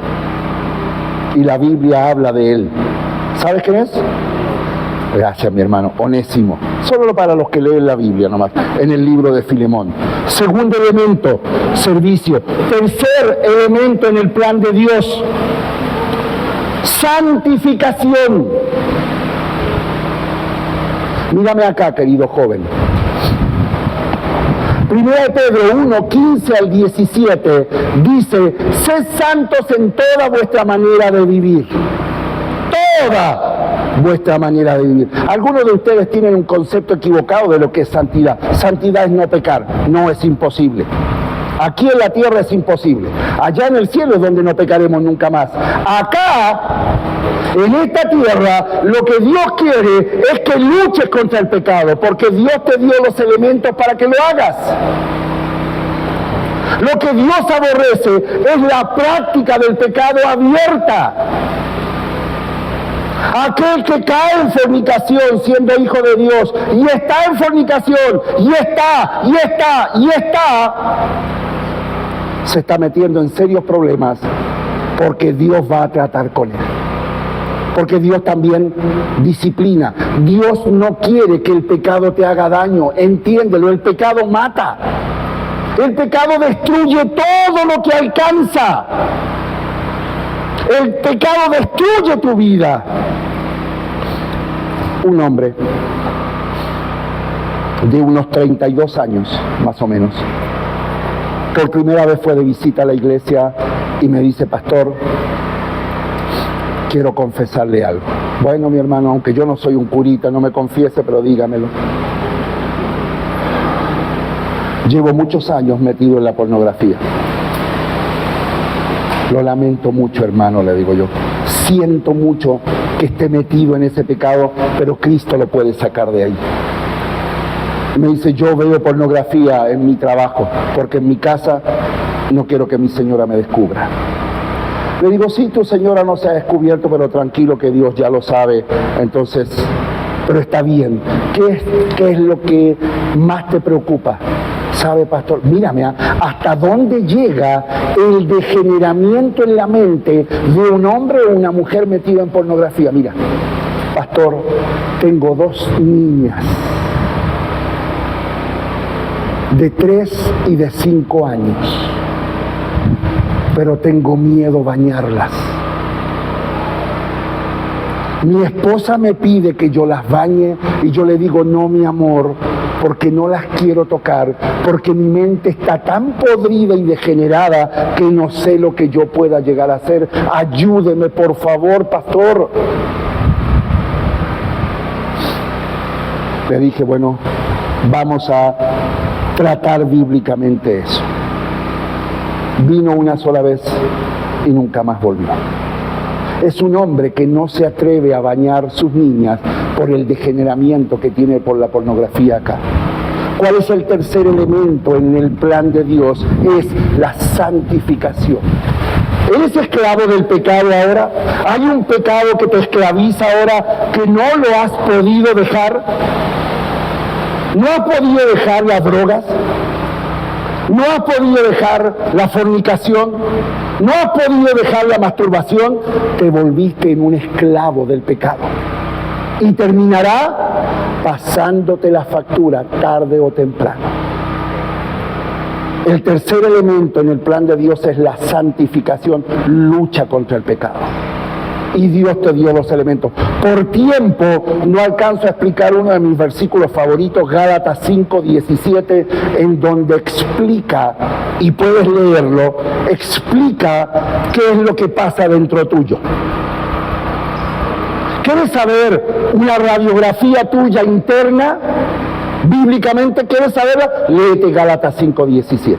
Y la Biblia habla de él. ¿Sabes quién es? Gracias, mi hermano. Onésimo. Solo para los que leen la Biblia nomás, en el libro de Filemón. Segundo elemento, servicio. Tercer elemento en el plan de Dios, santificación. Mírame acá, querido joven. Primera de Pedro 1, 15 al 17 dice: sed santos en toda vuestra manera de vivir. Toda vuestra manera de vivir. Algunos de ustedes tienen un concepto equivocado de lo que es santidad. Santidad es no pecar. No, es imposible. Aquí en la tierra es imposible. Allá en el cielo es donde no pecaremos nunca más. Acá, en esta tierra, lo que Dios quiere es que luches contra el pecado, porque Dios te dio los elementos para que lo hagas. Lo que Dios aborrece es la práctica del pecado abierta. Aquel que cae en fornicación siendo hijo de Dios y está en fornicación y está se está metiendo en serios problemas, porque Dios va a tratar con él. Porque Dios también disciplina. Dios no quiere que el pecado te haga daño. Entiéndelo, el pecado mata. El pecado destruye todo lo que alcanza. El pecado destruye tu vida. Un hombre de unos 32 años, más o menos, por primera vez fue de visita a la iglesia y me dice: pastor, quiero confesarle algo. Bueno, mi hermano, aunque yo no soy un curita, no me confiese, pero dígamelo. Llevo muchos años metido en la pornografía. Lo lamento mucho, hermano, le digo yo. Siento mucho que esté metido en ese pecado, pero Cristo lo puede sacar de ahí. Me dice: yo veo pornografía en mi trabajo, porque en mi casa no quiero que mi señora me descubra. Le digo: sí, tu señora no se ha descubierto, pero tranquilo que Dios ya lo sabe. Entonces, pero está bien. ¿Qué es lo que más te preocupa? ¿Sabe, pastor? Mírame, hasta dónde llega el degeneramiento en la mente de un hombre o una mujer metido en pornografía. Mira, pastor, tengo 2 niñas de 3 y de 5 años, pero tengo miedo bañarlas. Mi esposa me pide que yo las bañe y yo le digo: no, mi amor, porque no las quiero tocar, porque mi mente está tan podrida y degenerada que no sé lo que yo pueda llegar a hacer. Ayúdeme, por favor, pastor. Le dije: bueno, vamos a tratar bíblicamente eso. Vino una sola vez y nunca más volvió. Es un hombre que no se atreve a bañar sus niñas por el degeneramiento que tiene por la pornografía acá. ¿Cuál es el tercer elemento en el plan de Dios? Es la santificación. ¿Eres esclavo del pecado ahora? ¿Hay un pecado que te esclaviza ahora que no lo has podido dejar? ¿No has podido dejar las drogas? ¿No has podido dejar la fornicación? ¿No has podido dejar la masturbación? Te volviste en un esclavo del pecado. Y terminará pasándote la factura tarde o temprano. El tercer elemento en el plan de Dios es la santificación, lucha contra el pecado. Y Dios te dio los elementos. Por tiempo no alcanzo a explicar uno de mis versículos favoritos, Gálatas 5:17, en donde explica, y puedes leerlo, explica qué es lo que pasa dentro tuyo. ¿Quieres saber una radiografía tuya interna? Bíblicamente, ¿quieres saberla? Léete Gálatas 5:17.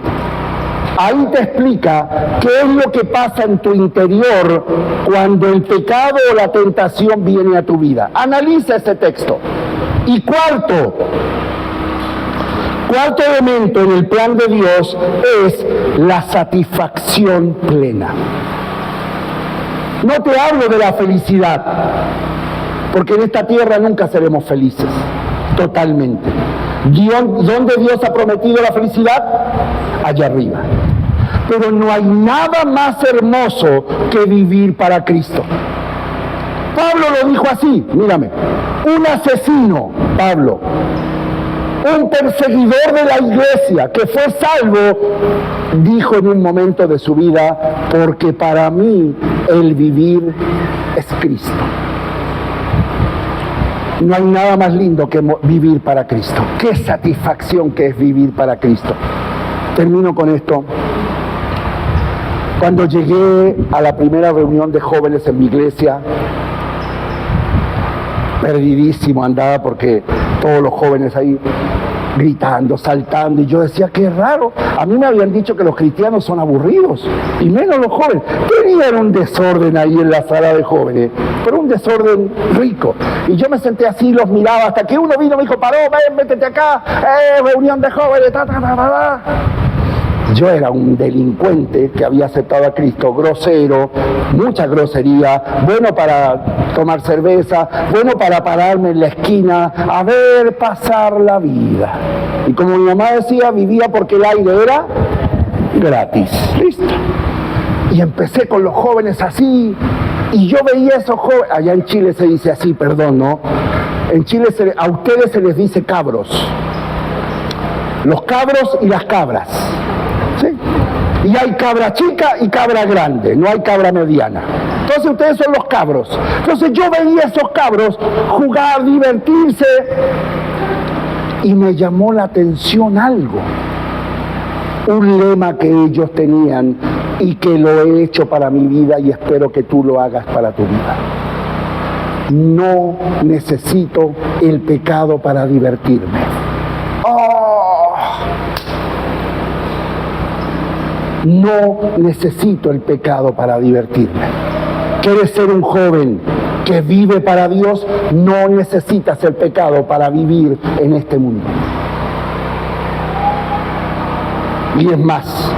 Ahí te explica qué es lo que pasa en tu interior cuando el pecado o la tentación viene a tu vida. Analiza ese texto. Y cuarto elemento en el plan de Dios es la satisfacción plena. No te hablo de la felicidad, porque en esta tierra nunca seremos felices, totalmente. ¿Dónde Dios ha prometido la felicidad? Allá arriba. Pero no hay nada más hermoso que vivir para Cristo. Pablo lo dijo así, mírame, un asesino, Pablo, un perseguidor de la iglesia que fue salvo, dijo en un momento de su vida, porque para mí el vivir es Cristo. No hay nada más lindo que vivir para Cristo. Qué satisfacción que es vivir para Cristo. Termino con esto. Cuando llegué a la primera reunión de jóvenes en mi iglesia, perdidísimo andaba porque todos los jóvenes ahí gritando, saltando, y yo decía, qué raro, a mí me habían dicho que los cristianos son aburridos, y menos los jóvenes. Tenían un desorden ahí en la sala de jóvenes, pero un desorden rico, y yo me senté así, los miraba, hasta que uno vino y me dijo, paró, ven, métete acá, reunión de jóvenes, ta, ta, ta, ta, ta. Yo era un delincuente que había aceptado a Cristo, grosero, mucha grosería, bueno para tomar cerveza, bueno para pararme en la esquina, a ver pasar la vida. Y como mi mamá decía, vivía porque el aire era gratis. Listo. Y empecé con los jóvenes así, y yo veía a esos jóvenes, allá en Chile se dice así, perdón, ¿no? En Chile a ustedes se les dice cabros. Los cabros y las cabras. ¿Sí? Y hay cabra chica y cabra grande, no hay cabra mediana. Entonces ustedes son los cabros. Entonces yo veía a esos cabros jugar, divertirse, y me llamó la atención algo. Un lema que ellos tenían y que lo he hecho para mi vida y espero que tú lo hagas para tu vida. No necesito el pecado para divertirme. No necesito el pecado para divertirme. ¿Quieres ser un joven que vive para Dios? No necesitas el pecado para vivir en este mundo. Y es más,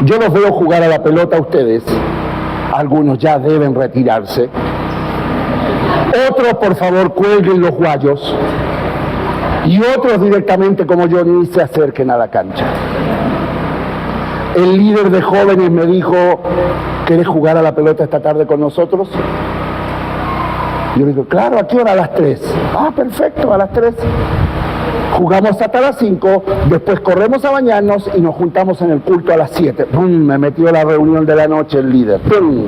yo los veo jugar a la pelota a ustedes. Algunos ya deben retirarse. Otros, por favor, cuelguen los guayos. Y otros directamente, como yo, ni se acerquen a la cancha. El líder de jóvenes me dijo, ¿querés jugar a la pelota esta tarde con nosotros? Yo le digo, claro, ¿a qué hora? A las 3. Ah, perfecto, a las 3. Jugamos hasta las 5, después corremos a bañarnos y nos juntamos en el culto a las 7. ¡Pum! Me metió la reunión de la noche el líder. ¡Pum!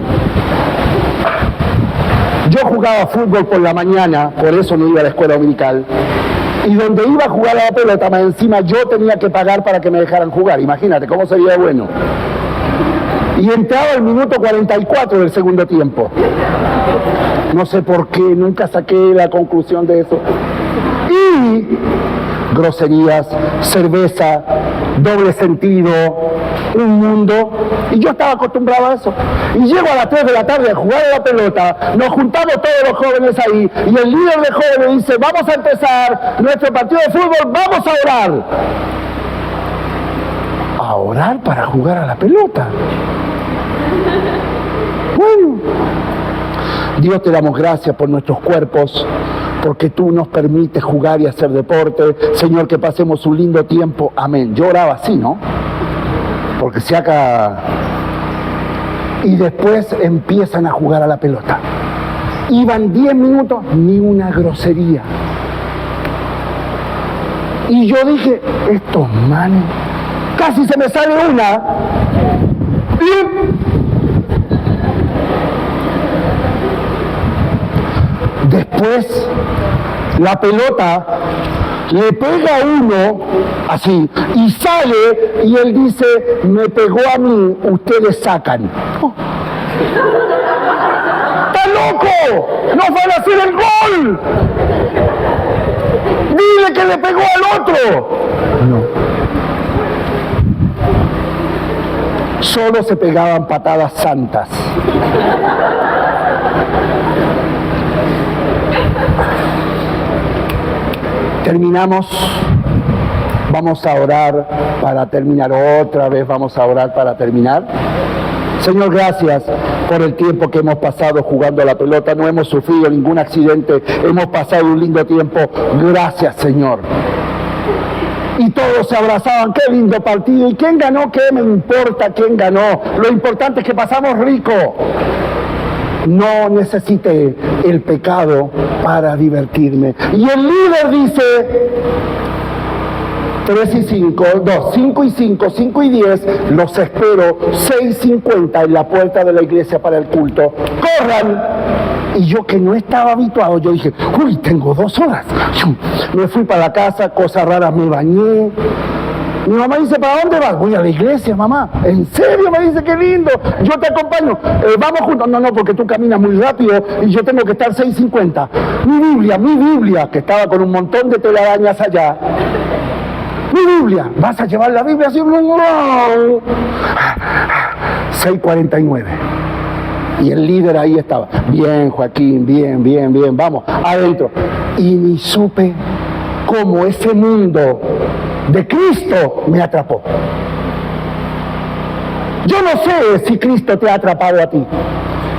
Yo jugaba fútbol por la mañana, por eso no iba a la escuela dominical. Y donde iba a jugar a la pelota, más encima yo tenía que pagar para que me dejaran jugar. Imagínate cómo sería bueno. Y entraba el minuto 44 del segundo tiempo. No sé por qué, nunca saqué la conclusión de eso. Y groserías, cerveza, doble sentido, un mundo. Y yo estaba acostumbrado a eso. Y llego a las 3 de la tarde a jugar a la pelota, nos juntamos todos los jóvenes ahí, y el líder de jóvenes dice, vamos a empezar nuestro partido de fútbol, vamos a orar. ¿A orar para jugar a la pelota? Bueno, Dios, te damos gracias por nuestros cuerpos, porque tú nos permites jugar y hacer deporte. Señor, que pasemos un lindo tiempo. Amén. Yo oraba así, ¿no? Porque se haga... Y después empiezan a jugar a la pelota. Iban 10 minutos, ni una grosería. Y yo dije, estos manes, casi se me sale una. Después, la pelota le pega a uno, así, y sale, y él dice, me pegó a mí, ustedes sacan. Oh. ¡Está loco! ¡No van a hacer el gol! ¡Dile que le pegó al otro! No. Solo se pegaban patadas santas. Terminamos, vamos a orar para terminar, otra vez vamos a orar para terminar. Señor, gracias por el tiempo que hemos pasado jugando a la pelota, no hemos sufrido ningún accidente, hemos pasado un lindo tiempo, gracias Señor. Y todos se abrazaban, qué lindo partido, y quién ganó, qué me importa quién ganó, lo importante es que pasamos rico. No necesité el pecado para divertirme. Y el líder dice, 3 y 5, 5 y 5, 5 y 10, los espero 6:50 en la puerta de la iglesia para el culto. ¡Corran! Y yo, que no estaba habituado, yo dije, uy, tengo 2 horas. Me fui para la casa, cosas raras, me bañé. Mi mamá dice, ¿para dónde vas? Voy a la iglesia, mamá. ¿En serio? Me dice, qué lindo. Yo te acompaño. Vamos juntos. No, porque tú caminas muy rápido y yo tengo que estar 6:50. Mi Biblia, que estaba con un montón de telarañas allá. Mi Biblia. ¿Vas a llevar la Biblia? Así, no. 6:49. Y el líder ahí estaba. Bien, Joaquín, bien. Vamos, adentro. Y ni supe cómo ese mundo de Cristo me atrapó. Yo no sé si Cristo te ha atrapado a ti.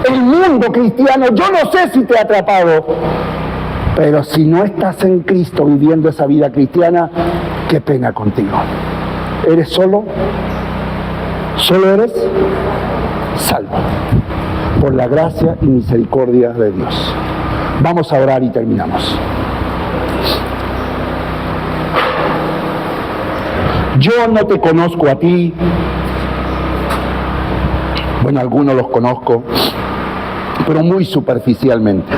El mundo cristiano, yo no sé si te ha atrapado. Pero si no estás en Cristo viviendo esa vida cristiana, qué pena contigo. ¿Eres solo? ¿Solo eres? Salvo. Por la gracia y misericordia de Dios. Vamos a orar y terminamos. Yo no te conozco a ti. Bueno, algunos los conozco, pero muy superficialmente.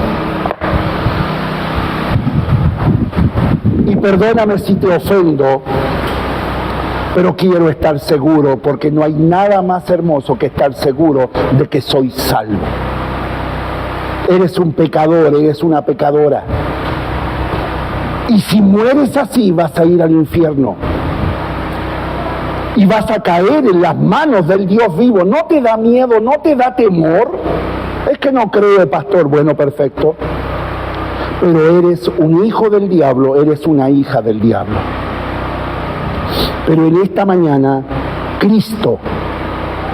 Y perdóname si te ofendo, pero quiero estar seguro, porque no hay nada más hermoso que estar seguro de que soy salvo. Eres un pecador, eres una pecadora. Y si mueres así, vas a ir al infierno. Y vas a caer en las manos del Dios vivo. ¿No te da miedo? ¿No te da temor? Es que no cree, pastor. Bueno, perfecto. Pero eres un hijo del diablo, eres una hija del diablo. Pero en esta mañana, Cristo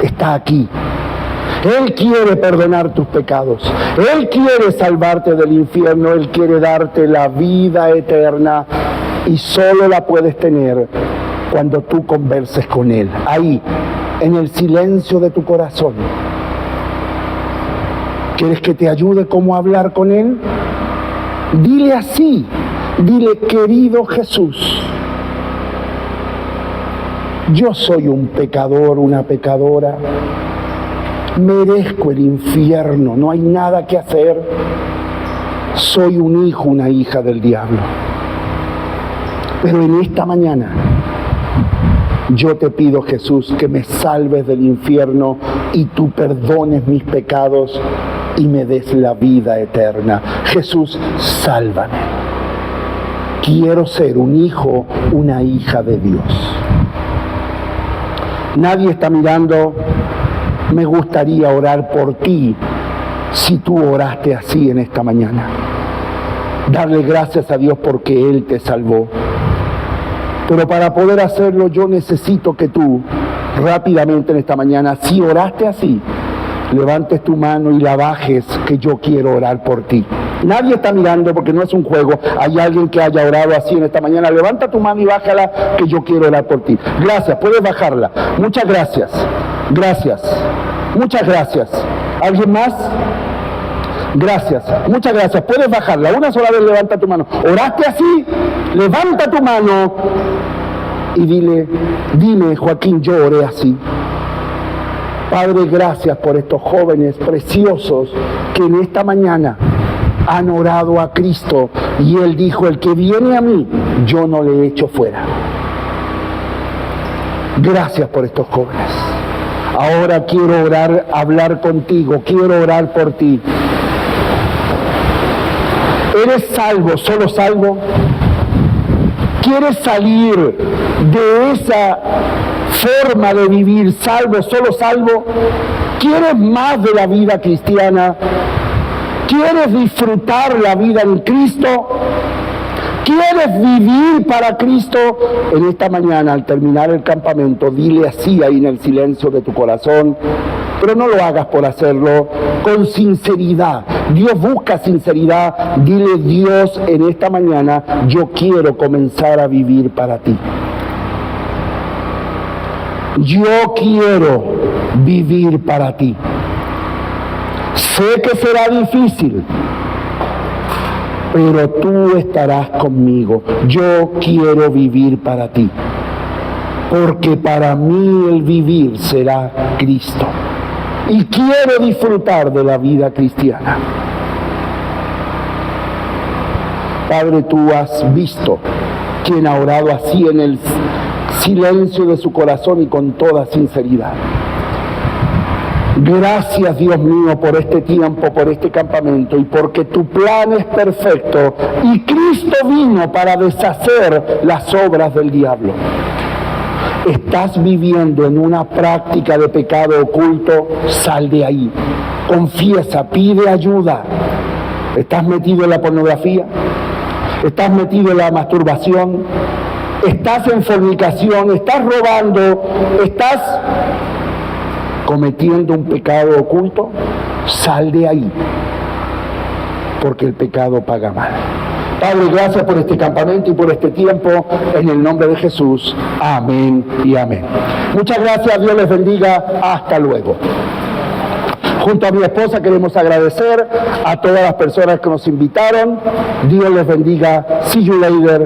está aquí. Él quiere perdonar tus pecados. Él quiere salvarte del infierno. Él quiere darte la vida eterna. Y solo la puedes tener cuando tú converses con Él, ahí, en el silencio de tu corazón. ¿Quieres que te ayude cómo hablar con Él? Dile así, dile, querido Jesús, yo soy un pecador, una pecadora, merezco el infierno, no hay nada que hacer, soy un hijo, una hija del diablo. Pero en esta mañana, yo te pido, Jesús, que me salves del infierno y tú perdones mis pecados y me des la vida eterna. Jesús, sálvame. Quiero ser un hijo, una hija de Dios. Nadie está mirando. Me gustaría orar por ti si tú oraste así en esta mañana. Darle gracias a Dios porque Él te salvó. Pero para poder hacerlo yo necesito que tú rápidamente en esta mañana, si oraste así, levantes tu mano y la bajes, que yo quiero orar por ti. Nadie está mirando porque no es un juego. Hay alguien que haya orado así en esta mañana. Levanta tu mano y bájala, que yo quiero orar por ti. Gracias, puedes bajarla. Muchas gracias. Gracias. Muchas gracias. ¿Alguien más? Gracias, muchas gracias. Puedes bajarla. Una sola vez levanta tu mano. ¿Oraste así? Levanta tu mano y dile, Joaquín, yo oré así. Padre, gracias por estos jóvenes preciosos que en esta mañana han orado a Cristo y Él dijo, el que viene a mí, yo no le echo fuera. Gracias por estos jóvenes. Ahora quiero orar, hablar contigo, quiero orar por ti. ¿Eres salvo, solo salvo? ¿Quieres salir de esa forma de vivir, salvo, solo salvo? ¿Quieres más de la vida cristiana? ¿Quieres disfrutar la vida en Cristo? ¿Quieres vivir para Cristo? En esta mañana, al terminar el campamento, dile así ahí en el silencio de tu corazón, pero no lo hagas por hacerlo, con sinceridad. Dios busca sinceridad. Dile, Dios, en esta mañana yo quiero comenzar a vivir para ti. Yo quiero vivir para ti. Sé que será difícil, pero tú estarás conmigo. Yo quiero vivir para ti, porque para mí el vivir será Cristo. Y quiero disfrutar de la vida cristiana. Padre, tú has visto quien ha orado así en el silencio de su corazón y con toda sinceridad. Gracias, Dios mío, por este tiempo, por este campamento y porque tu plan es perfecto y Cristo vino para deshacer las obras del diablo. Estás viviendo en una práctica de pecado oculto, sal de ahí. Confiesa, pide ayuda. ¿Estás metido en la pornografía? ¿Estás metido en la masturbación? ¿Estás en fornicación? ¿Estás robando? ¿Estás cometiendo un pecado oculto? Sal de ahí, porque el pecado paga mal. Padre, gracias por este campamento y por este tiempo, en el nombre de Jesús. Amén y amén. Muchas gracias, Dios les bendiga. Hasta luego. Junto a mi esposa queremos agradecer a todas las personas que nos invitaron. Dios les bendiga. See you later.